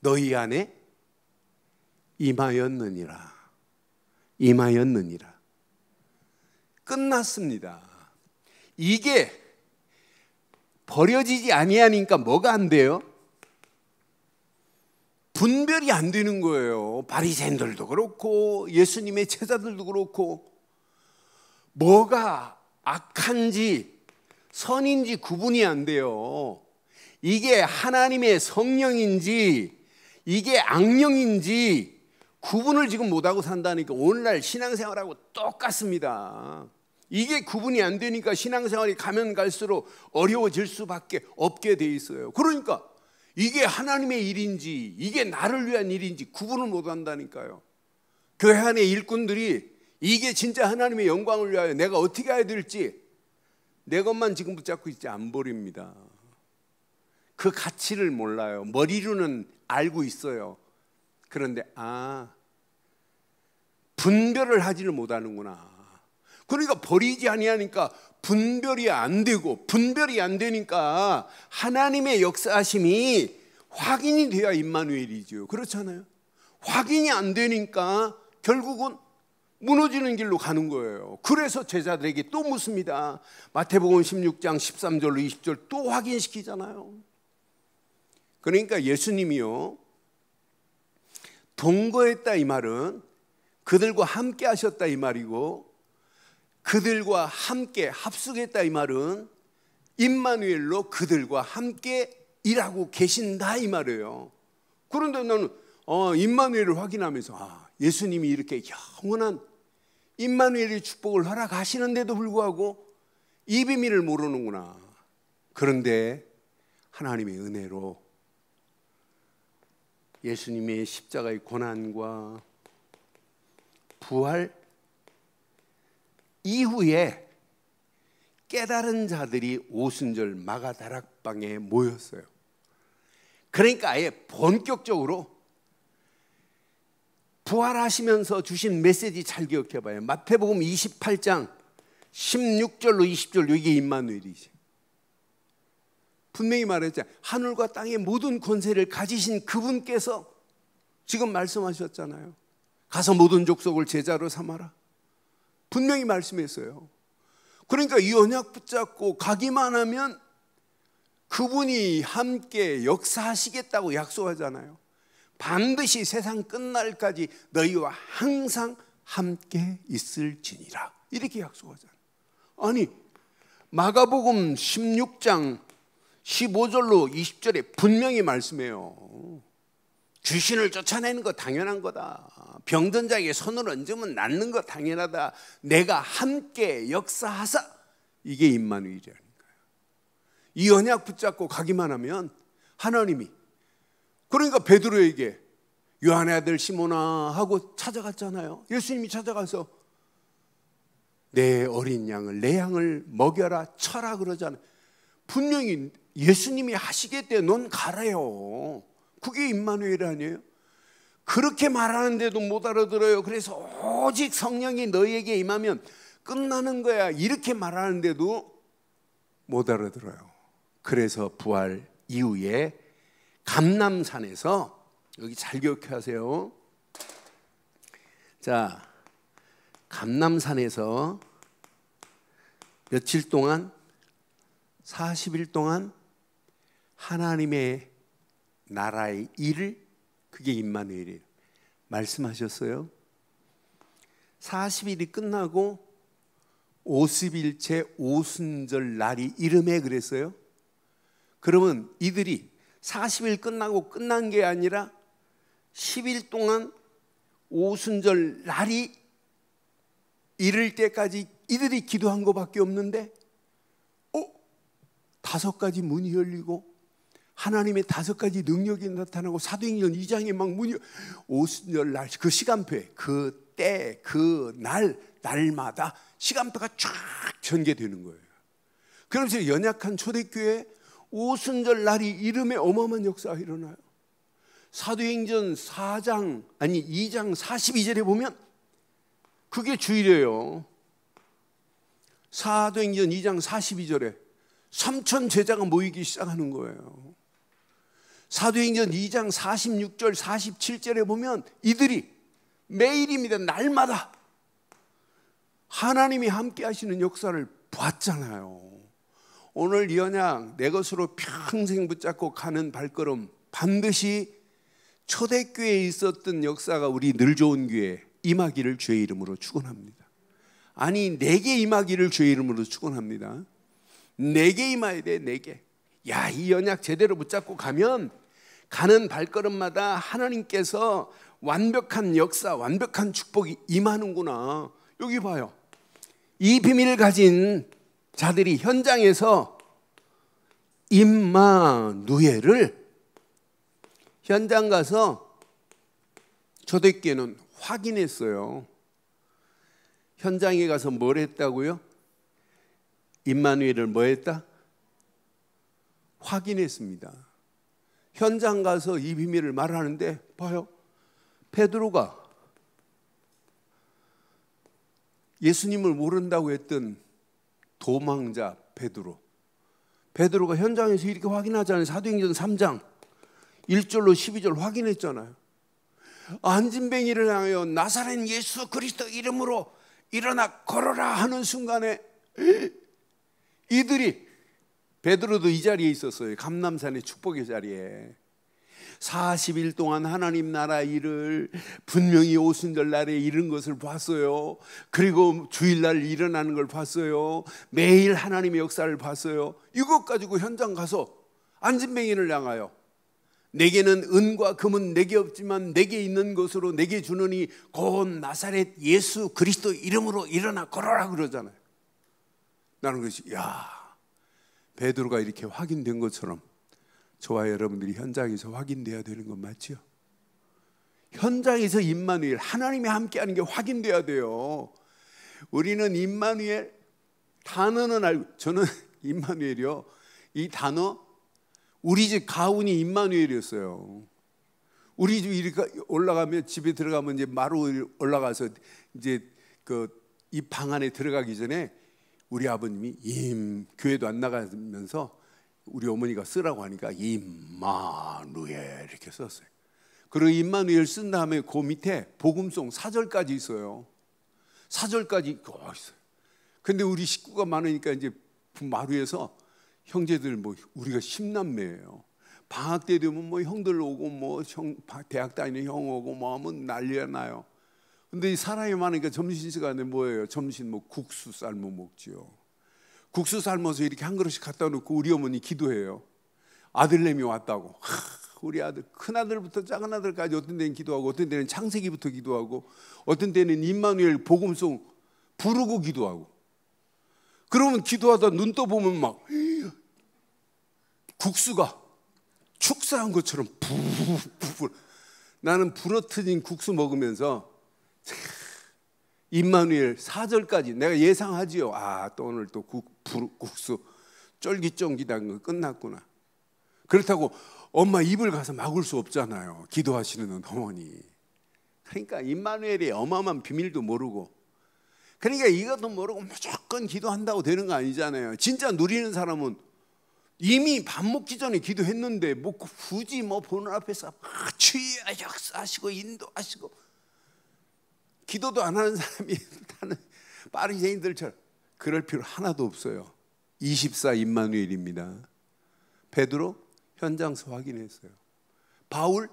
너희 안에 임하였느니라. 끝났습니다. 이게 버려지지 아니하니까 뭐가 안 돼요? 분별이 안 되는 거예요. 바리새인들도 그렇고 예수님의 제자들도 그렇고 뭐가 악한지 선인지 구분이 안 돼요. 이게 하나님의 성령인지 이게 악령인지 구분을 지금 못하고 산다니까 오늘날 신앙생활하고 똑같습니다. 이게 구분이 안 되니까 신앙생활이 가면 갈수록 어려워질 수밖에 없게 돼 있어요. 그러니까 이게 하나님의 일인지 이게 나를 위한 일인지 구분을 못한다니까요. 교회 안에 일꾼들이 이게 진짜 하나님의 영광을 위하여 내가 어떻게 해야 될지 내 것만 지금 붙잡고 있지 안 버립니다. 그 가치를 몰라요. 머리로는 알고 있어요. 그런데 분별을 하지를 못하는구나. 그러니까 버리지 아니하니까 분별이 안 되고 분별이 안 되니까 하나님의 역사하심이 확인이 돼야 임마누엘이죠. 그렇잖아요. 확인이 안 되니까 결국은 무너지는 길로 가는 거예요. 그래서 제자들에게 또 묻습니다. 마태복음 16장 13절로 20절 또 확인시키잖아요. 그러니까 예수님이요 동거했다 이 말은 그들과 함께 하셨다 이 말이고 그들과 함께 합숙했다 이 말은 임마누엘로 그들과 함께 일하고 계신다 이 말이에요. 그런데 나는 임마누엘을 확인하면서 예수님이 이렇게 영원한 임마누엘의 축복을 허락하시는데도 불구하고 이 비밀을 모르는구나. 그런데 하나님의 은혜로 예수님의 십자가의 고난과 부활 이후에 깨달은 자들이 오순절 마가다락방에 모였어요. 그러니까 아예 본격적으로 부활하시면서 주신 메시지 잘 기억해봐요. 마태복음 28장 16절로 20절 이게 임마누엘이지. 분명히 말했잖아요. 하늘과 땅의 모든 권세를 가지신 그분께서 지금 말씀하셨잖아요. 가서 모든 족속을 제자로 삼아라. 분명히 말씀했어요. 그러니까 이 언약 붙잡고 가기만 하면 그분이 함께 역사하시겠다고 약속하잖아요. 반드시 세상 끝날까지 너희와 항상 함께 있을지니라 이렇게 약속하잖아요. 아니 마가복음 16장 15절로 20절에 분명히 말씀해요. 귀신을 쫓아내는 거 당연한 거다. 병든 자에게 손을 얹으면 낫는 거 당연하다. 내가 함께 역사하사. 이게 임마누엘이라니까요. 이 언약 붙잡고 가기만 하면 하나님이 그러니까 베드로에게 요한의 아들 시몬아 하고 찾아갔잖아요. 예수님이 찾아가서 내 어린 양을 내 양을 먹여라 쳐라 그러잖아요. 분명히 예수님이 하시겠대. 넌 가래요. 그게 임마누엘 아니에요? 그렇게 말하는데도 못 알아들어요. 그래서 오직 성령이 너희에게 임하면 끝나는 거야 이렇게 말하는데도 못 알아들어요. 그래서 부활 이후에 감람산에서 여기 잘 기억하세요. 자, 감람산에서 며칠 동안 40일 동안 하나님의 나라의 일을 그게 임마누엘이에요. 말씀하셨어요. 40일이 끝나고 50일째 오순절 날이 이름에 그랬어요. 그러면 이들이 40일 끝나고 끝난 게 아니라 10일 동안 오순절 날이 이를 때까지 이들이 기도한 것밖에 없는데 5가지 문이 열리고 하나님의 5가지 능력이 나타나고 사도행전 2장에 막 문이 오순절 날 그 시간표에 그 때 그 날 날마다 시간표가 쫙 전개되는 거예요. 그러면서 연약한 초대교회 오순절 날이 이름에 어마어마한 역사가 일어나요. 사도행전 2장 42절에 보면 그게 주일이에요. 사도행전 2장 42절에 3,000 제자가 모이기 시작하는 거예요. 사도행전 2장 46절 47절에 보면 이들이 매일입니다. 날마다 하나님이 함께 하시는 역사를 봤잖아요. 오늘 이 언약 내 것으로 평생 붙잡고 가는 발걸음, 반드시 초대교회에 있었던 역사가 우리 늘 좋은 교회에 임하기를 주의 이름으로 축원합니다. 아니, 내게 임하기를 주의 이름으로 축원합니다. 내게 임해야 돼. 내게. 야, 이 언약 제대로 붙잡고 가면 가는 발걸음마다 하나님께서 완벽한 역사, 완벽한 축복이 임하는구나. 여기 봐요. 이 비밀을 가진 자들이 현장에서 임마누엘을 현장 가서 초대교회는 확인했어요. 현장에 가서 뭘 했다고요? 임마누엘을 뭐 했다? 확인했습니다. 현장 가서 이 비밀을 말하는데 봐요. 베드로가 예수님을 모른다고 했던 도망자 베드로가 현장에서 이렇게 확인하잖아요. 사도행전 3장 1절로 12절 확인했잖아요. 안진뱅이를 향하여 나사렛 예수 그리스도 이름으로 일어나 걸어라 하는 순간에 이들이, 베드로도 이 자리에 있었어요. 감람산의 축복의 자리에 40일 동안 하나님 나라 일을 분명히 오순절 날에 이룬 것을 봤어요. 그리고 주일날 일어나는 걸 봤어요. 매일 하나님의 역사를 봤어요. 이것 가지고 현장 가서 안진뱅이를 향하여 내게는 은과 금은 내게 없지만 내게 있는 것으로 내게 주느니 곧 나사렛 예수 그리스도 이름으로 일어나 걸어라 그러잖아요. 나는 그것이, 야, 베드로가 이렇게 확인된 것처럼 저와 여러분들이 현장에서 확인돼야 되는 건 맞죠? 현장에서 임마누엘, 하나님이 함께하는 게 확인돼야 돼요. 우리는 임마누엘 단어는 알고, 저는 임마누엘이요, 이 단어 우리 집 가훈이 임마누엘이었어요. 우리 집 이렇게 올라가면, 집에 들어가면 이제 마루 올라가서 이제 이 방 안에 들어가기 전에 우리 아버님이 교회도 안 나가면서 우리 어머니가 쓰라고 하니까 임마누엘 이렇게 썼어요. 그리고 임마누엘 쓴 다음에 그 밑에 복음송 4절까지 있어요. 4절까지 있어요. 근데 우리 식구가 많으니까 이제 마루에서 형제들 우리가 10남매예요. 방학 때 되면 형들 오고 대학 다니는 형 오고 하면 난리가 나요. 근데 이 사람이 많으니까 점심시간에 뭐예요? 점심 국수 삶아 먹지요. 국수 삶아서 이렇게 한 그릇씩 갖다 놓고 우리 어머니 기도해요. 아들내미 왔다고. 우리 아들, 큰 아들부터 작은 아들까지 어떤 데는 기도하고 어떤 데는 창세기부터 기도하고 어떤 데는 임마누엘 복음송 부르고 기도하고. 그러면 기도하다 눈 떠보면 막 국수가 축사한 것처럼 부부부. 나는 불어트진 국수 먹으면서 임마누엘 4절까지 내가 예상하지요. 또 오늘 또 국수 쫄깃쫄깃한 거 끝났구나. 그렇다고 엄마 입을 가서 막을 수 없잖아요. 기도하시는 어머니. 그러니까 임마누엘의 어마어마한 비밀도 모르고, 그러니까 이것도 모르고 무조건 기도한다고 되는 거 아니잖아요. 진짜 누리는 사람은 이미 밥 먹기 전에 기도했는데 굳이 보는 앞에서 주여 역사하시고 인도하시고 기도도 안 하는 사람이 다른 바리새인들처럼 그럴 필요 하나도 없어요. 24 임마누엘입니다. 베드로 현장서 확인했어요. 바울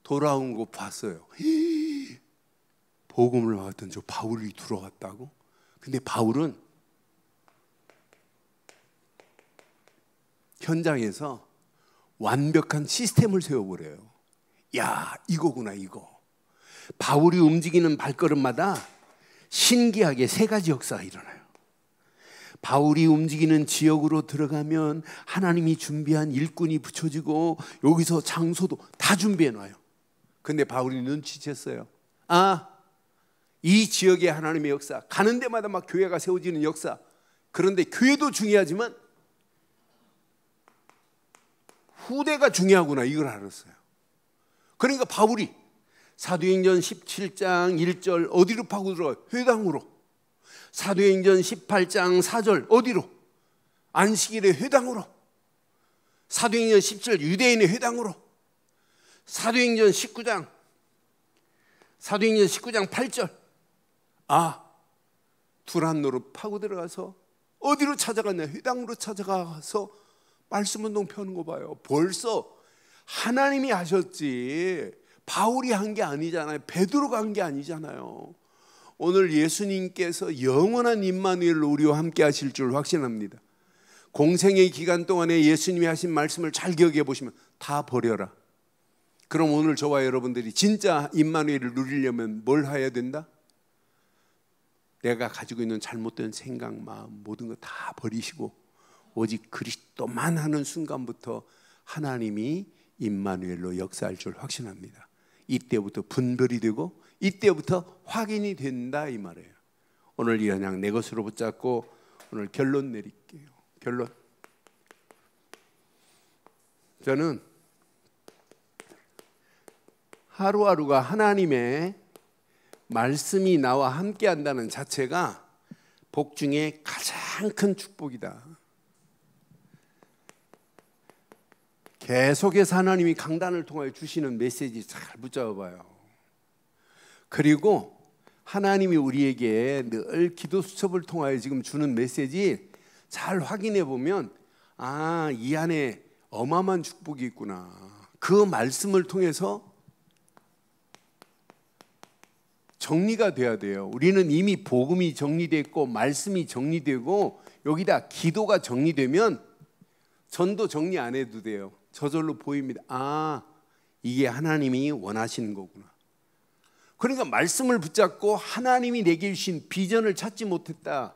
돌아온 거 봤어요. 복음을 받았던 저 바울이 들어왔다고? 근데 바울은 현장에서 완벽한 시스템을 세워버려요. 야, 이거구나 이거. 바울이 움직이는 발걸음마다 신기하게 3가지 역사가 일어나요. 바울이 움직이는 지역으로 들어가면 하나님이 준비한 일꾼이 붙여지고 여기서 장소도 다 준비해놔요. 근데 바울이 눈치챘어요. 이 지역의 하나님의 역사, 가는 데마다 막 교회가 세워지는 역사. 그런데 교회도 중요하지만 후대가 중요하구나, 이걸 알았어요. 그러니까 바울이 사도행전 17장 1절 어디로 파고 들어가요? 회당으로. 사도행전 18장 4절 어디로? 안식일의 회당으로. 사도행전 17 유대인의 회당으로. 사도행전 19장 8절. 두란 노릇 파고 들어가서 어디로 찾아갔냐? 회당으로 찾아가서 말씀 운동 펴는 거 봐요. 벌써 하나님이 하셨지 바울이 한 게 아니잖아요. 베드로가 한 게 아니잖아요. 오늘 예수님께서 영원한 임마누엘로 우리와 함께 하실 줄 확신합니다. 공생의 기간 동안에 예수님이 하신 말씀을 잘 기억해 보시면 다 버려라. 그럼 오늘 저와 여러분들이 진짜 임마누엘을 누리려면 뭘 해야 된다? 내가 가지고 있는 잘못된 생각, 마음 모든 거 다 버리시고 오직 그리스도만 하는 순간부터 하나님이 임마누엘로 역사할 줄 확신합니다. 이때부터 분별이 되고 이때부터 확인이 된다 이 말이에요. 오늘 이 언약 내 것으로 붙잡고 오늘 결론 내릴게요. 결론. 저는 하루하루가 하나님의 말씀이 나와 함께 한다는 자체가 복 중에 가장 큰 축복이다. 계속해서 하나님이 강단을 통하여 주시는 메시지 잘 붙잡아 봐요. 그리고 하나님이 우리에게 늘 기도 수첩을 통하여 지금 주는 메시지 잘 확인해 보면 이 안에 어마어마한 축복이 있구나. 그 말씀을 통해서 정리가 돼야 돼요. 우리는 이미 복음이 정리됐고 말씀이 정리되고 여기다 기도가 정리되면 전도 정리 안 해도 돼요. 저절로 보입니다. 이게 하나님이 원하시는 거구나. 그러니까 말씀을 붙잡고 하나님이 내게 주신 비전을 찾지 못했다.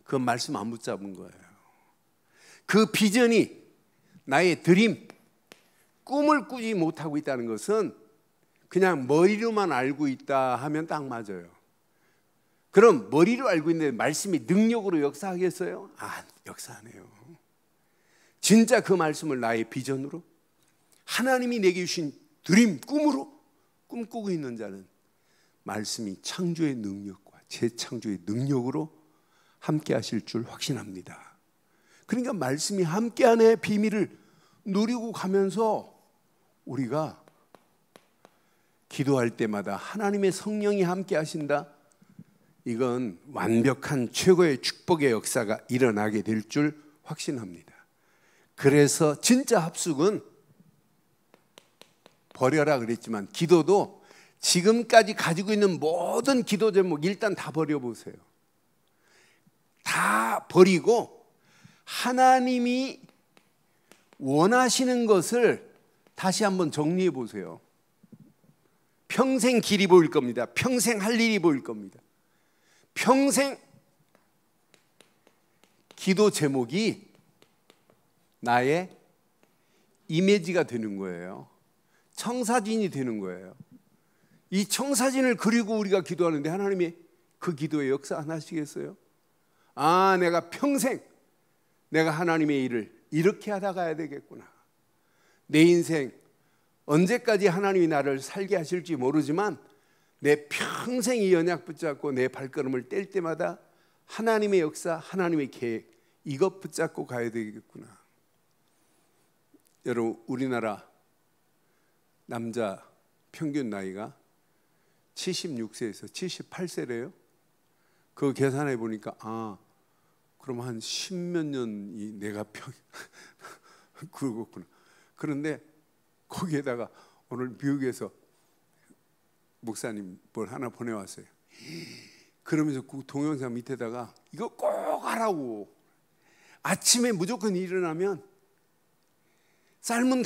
그 말씀 안 붙잡은 거예요. 그 비전이 나의 드림, 꿈을 꾸지 못하고 있다는 것은 그냥 머리로만 알고 있다 하면 딱 맞아요. 그럼 머리로 알고 있는데 말씀이 능력으로 역사하겠어요? 역사 안 해요. 진짜 그 말씀을 나의 비전으로 하나님이 내게 주신 드림, 꿈으로 꿈꾸고 있는 자는 말씀이 창조의 능력과 재창조의 능력으로 함께 하실 줄 확신합니다. 그러니까 말씀이 함께하는 비밀을 누리고 가면서 우리가 기도할 때마다 하나님의 성령이 함께 하신다. 이건 완벽한 최고의 축복의 역사가 일어나게 될 줄 확신합니다. 그래서 진짜 합숙은 버려라 그랬지만 기도도 지금까지 가지고 있는 모든 기도 제목 일단 다 버려보세요. 다 버리고 하나님이 원하시는 것을 다시 한번 정리해 보세요. 평생 길이 보일 겁니다. 평생 할 일이 보일 겁니다. 평생 기도 제목이 나의 이미지가 되는 거예요. 청사진이 되는 거예요. 이 청사진을 그리고 우리가 기도하는데 하나님이 그 기도에 역사 안 하시겠어요? 내가 평생 내가 하나님의 일을 이렇게 하다 가야 되겠구나. 내 인생 언제까지 하나님이 나를 살게 하실지 모르지만 내 평생 이 언약 붙잡고 내 발걸음을 뗄 때마다 하나님의 역사, 하나님의 계획 이것 붙잡고 가야 되겠구나. 여러분 우리나라 남자 평균 나이가 76세에서 78세래요. 그거 계산해 보니까 그럼 한 10몇 년이 내가 그러겠구나. 그런데 거기에다가 오늘 미국에서 목사님 뭘 하나 보내왔어요. 그러면서 그 동영상 밑에다가 이거 꼭 하라고. 아침에 무조건 일어나면 삶은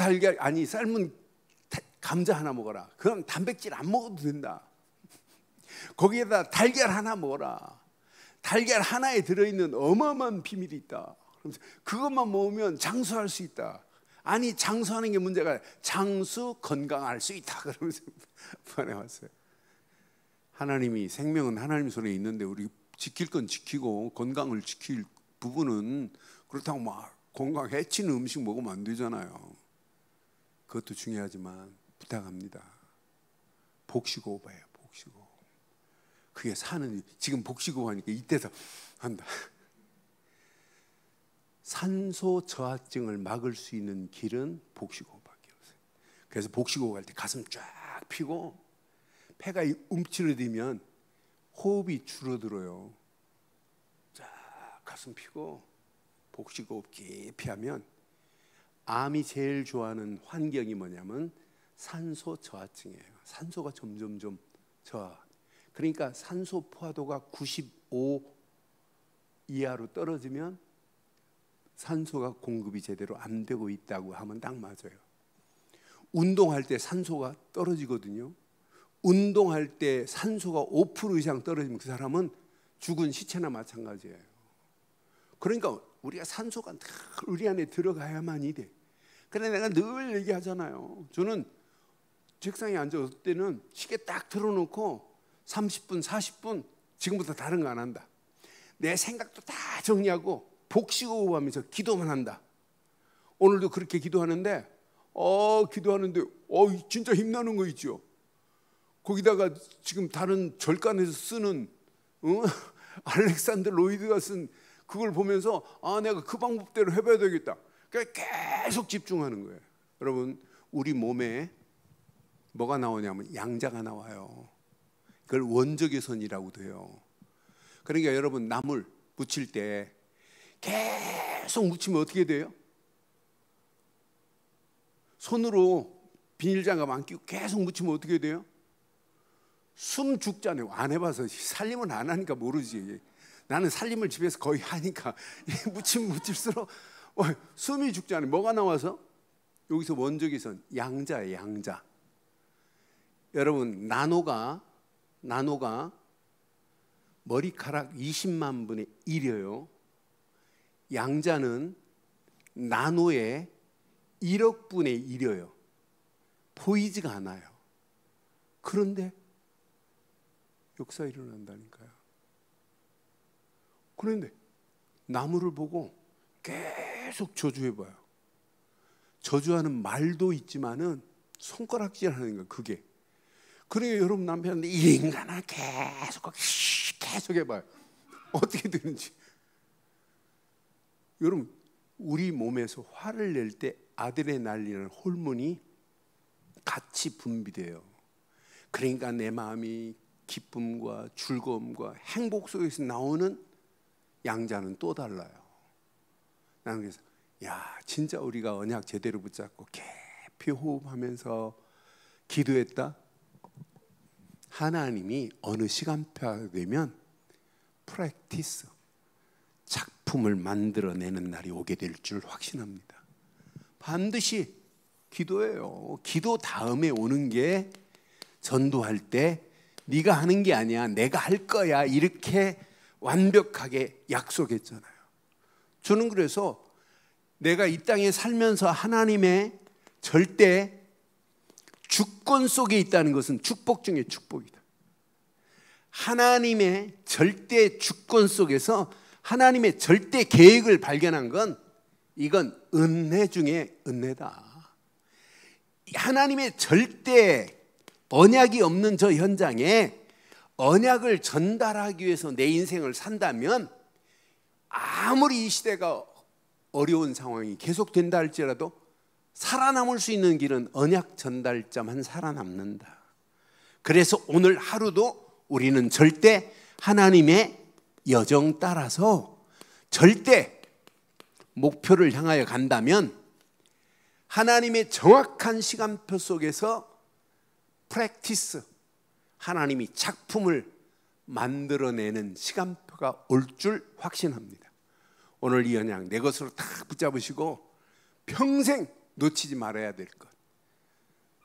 감자 하나 먹어라. 그럼 단백질 안 먹어도 된다. 거기에다 달걀 하나 먹어라. 달걀 하나에 들어있는 어마어마한 비밀이 있다. 그것만 먹으면 장수할 수 있다. 장수하는 게 문제가 아니라 장수 건강할 수 있다. 그러면서 보내왔어요. 하나님이 생명은 하나님 손에 있는데 우리 지킬 건 지키고 건강을 지킬 부분은 그렇다고 막 건강 해치는 음식 먹으면 안 되잖아요. 그것도 중요하지만 부탁합니다. 복식호흡 해요. 복식호흡. 그게 사는 지금 복식호흡 하니까 이때서 한다. 산소 저하증을 막을 수 있는 길은 복식호흡밖에 없어요. 그래서 복식호흡 할 때 가슴 쫙 펴고 폐가 움츠러들면 호흡이 줄어들어요. 자, 가슴 펴고 복식호흡 깊이 하면 암이 제일 좋아하는 환경이 뭐냐면 산소 저하층이에요. 산소가 점점점 저하. 그러니까 산소 포화도가 95 이하로 떨어지면 산소가 공급이 제대로 안 되고 있다고 하면 딱 맞아요. 운동할 때 산소가 떨어지거든요. 운동할 때 산소가 5% 이상 떨어지면 그 사람은 죽은 시체나 마찬가지예요. 그러니까 우리가 산소가 늘 우리 안에 들어가야만이 돼. 그래 내가 늘 얘기하잖아요. 저는 책상에 앉았을 때는 시계 딱 틀어놓고 30분, 40분 지금부터 다른 거 안 한다. 내 생각도 다 정리하고 복식호흡하면서 기도만 한다. 오늘도 그렇게 기도하는데 진짜 힘나는 거 있죠. 거기다가 지금 다른 절간에서 쓰는 알렉산더 로이드가 쓴 그걸 보면서 내가 그 방법대로 해봐야 되겠다. 그러니까 계속 집중하는 거예요. 여러분 우리 몸에 뭐가 나오냐면 양자가 나와요. 그걸 원적외선이라고도 해요. 그러니까 여러분 나물 무칠 때 계속 묻히면 어떻게 돼요? 손으로 비닐장갑 안 끼고 계속 묻히면 어떻게 돼요? 숨 죽잖아요. 안 해봐서 살림은 안 하니까 모르지. 나는 살림을 집에서 거의 하니까 묻히면 묻힐수록 숨이 죽잖아요. 뭐가 나와서? 여기서 원적외선 양자예요. 양자. 여러분 나노가 머리카락 20만 분의 1이에요. 양자는 나노의 1억 분의 1이에요. 보이지가 않아요. 그런데 역사 일어난다니까요. 그런데 나무를 보고 계속 저주해봐요. 저주하는 말도 있지만은 손가락질하는 거예요. 그게. 그러니까 여러분 남편한테 이 인간아 계속 해봐요. 어떻게 되는지. 여러분 우리 몸에서 화를 낼 때 아드레날린이라는 호르몬이 같이 분비돼요. 그러니까 내 마음이 기쁨과 즐거움과 행복 속에서 나오는 양자는 또 달라요. 나는 그래서 진짜 우리가 언약 제대로 붙잡고 깊이 호흡하면서 기도했다. 하나님이 어느 시간표가 되면 프랙티스 작품을 만들어내는 날이 오게 될 줄 확신합니다. 반드시 기도예요. 기도 다음에 오는 게 전도할 때 네가 하는 게 아니야 내가 할 거야 이렇게 완벽하게 약속했잖아요. 저는 그래서 내가 이 땅에 살면서 하나님의 절대 주권 속에 있다는 것은 축복 중에 축복이다. 하나님의 절대 주권 속에서 하나님의 절대 계획을 발견한 건 이건 은혜 중에 은혜다. 하나님의 절대 언약이 없는 저 현장에 언약을 전달하기 위해서 내 인생을 산다면 아무리 이 시대가 어려운 상황이 계속된다 할지라도 살아남을 수 있는 길은 언약 전달자만 살아남는다. 그래서 오늘 하루도 우리는 절대 하나님의 여정 따라서 절대 목표를 향하여 간다면 하나님의 정확한 시간표 속에서 프랙티스 하나님이 작품을 만들어내는 시간표가 올 줄 확신합니다. 오늘 이 언약 내 것으로 딱 붙잡으시고 평생 놓치지 말아야 될 것,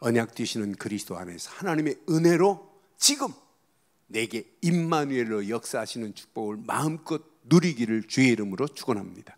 언약 되시는 그리스도 안에서 하나님의 은혜로 지금 내게 임마누엘로 역사하시는 축복을 마음껏 누리기를 주의 이름으로 축원합니다.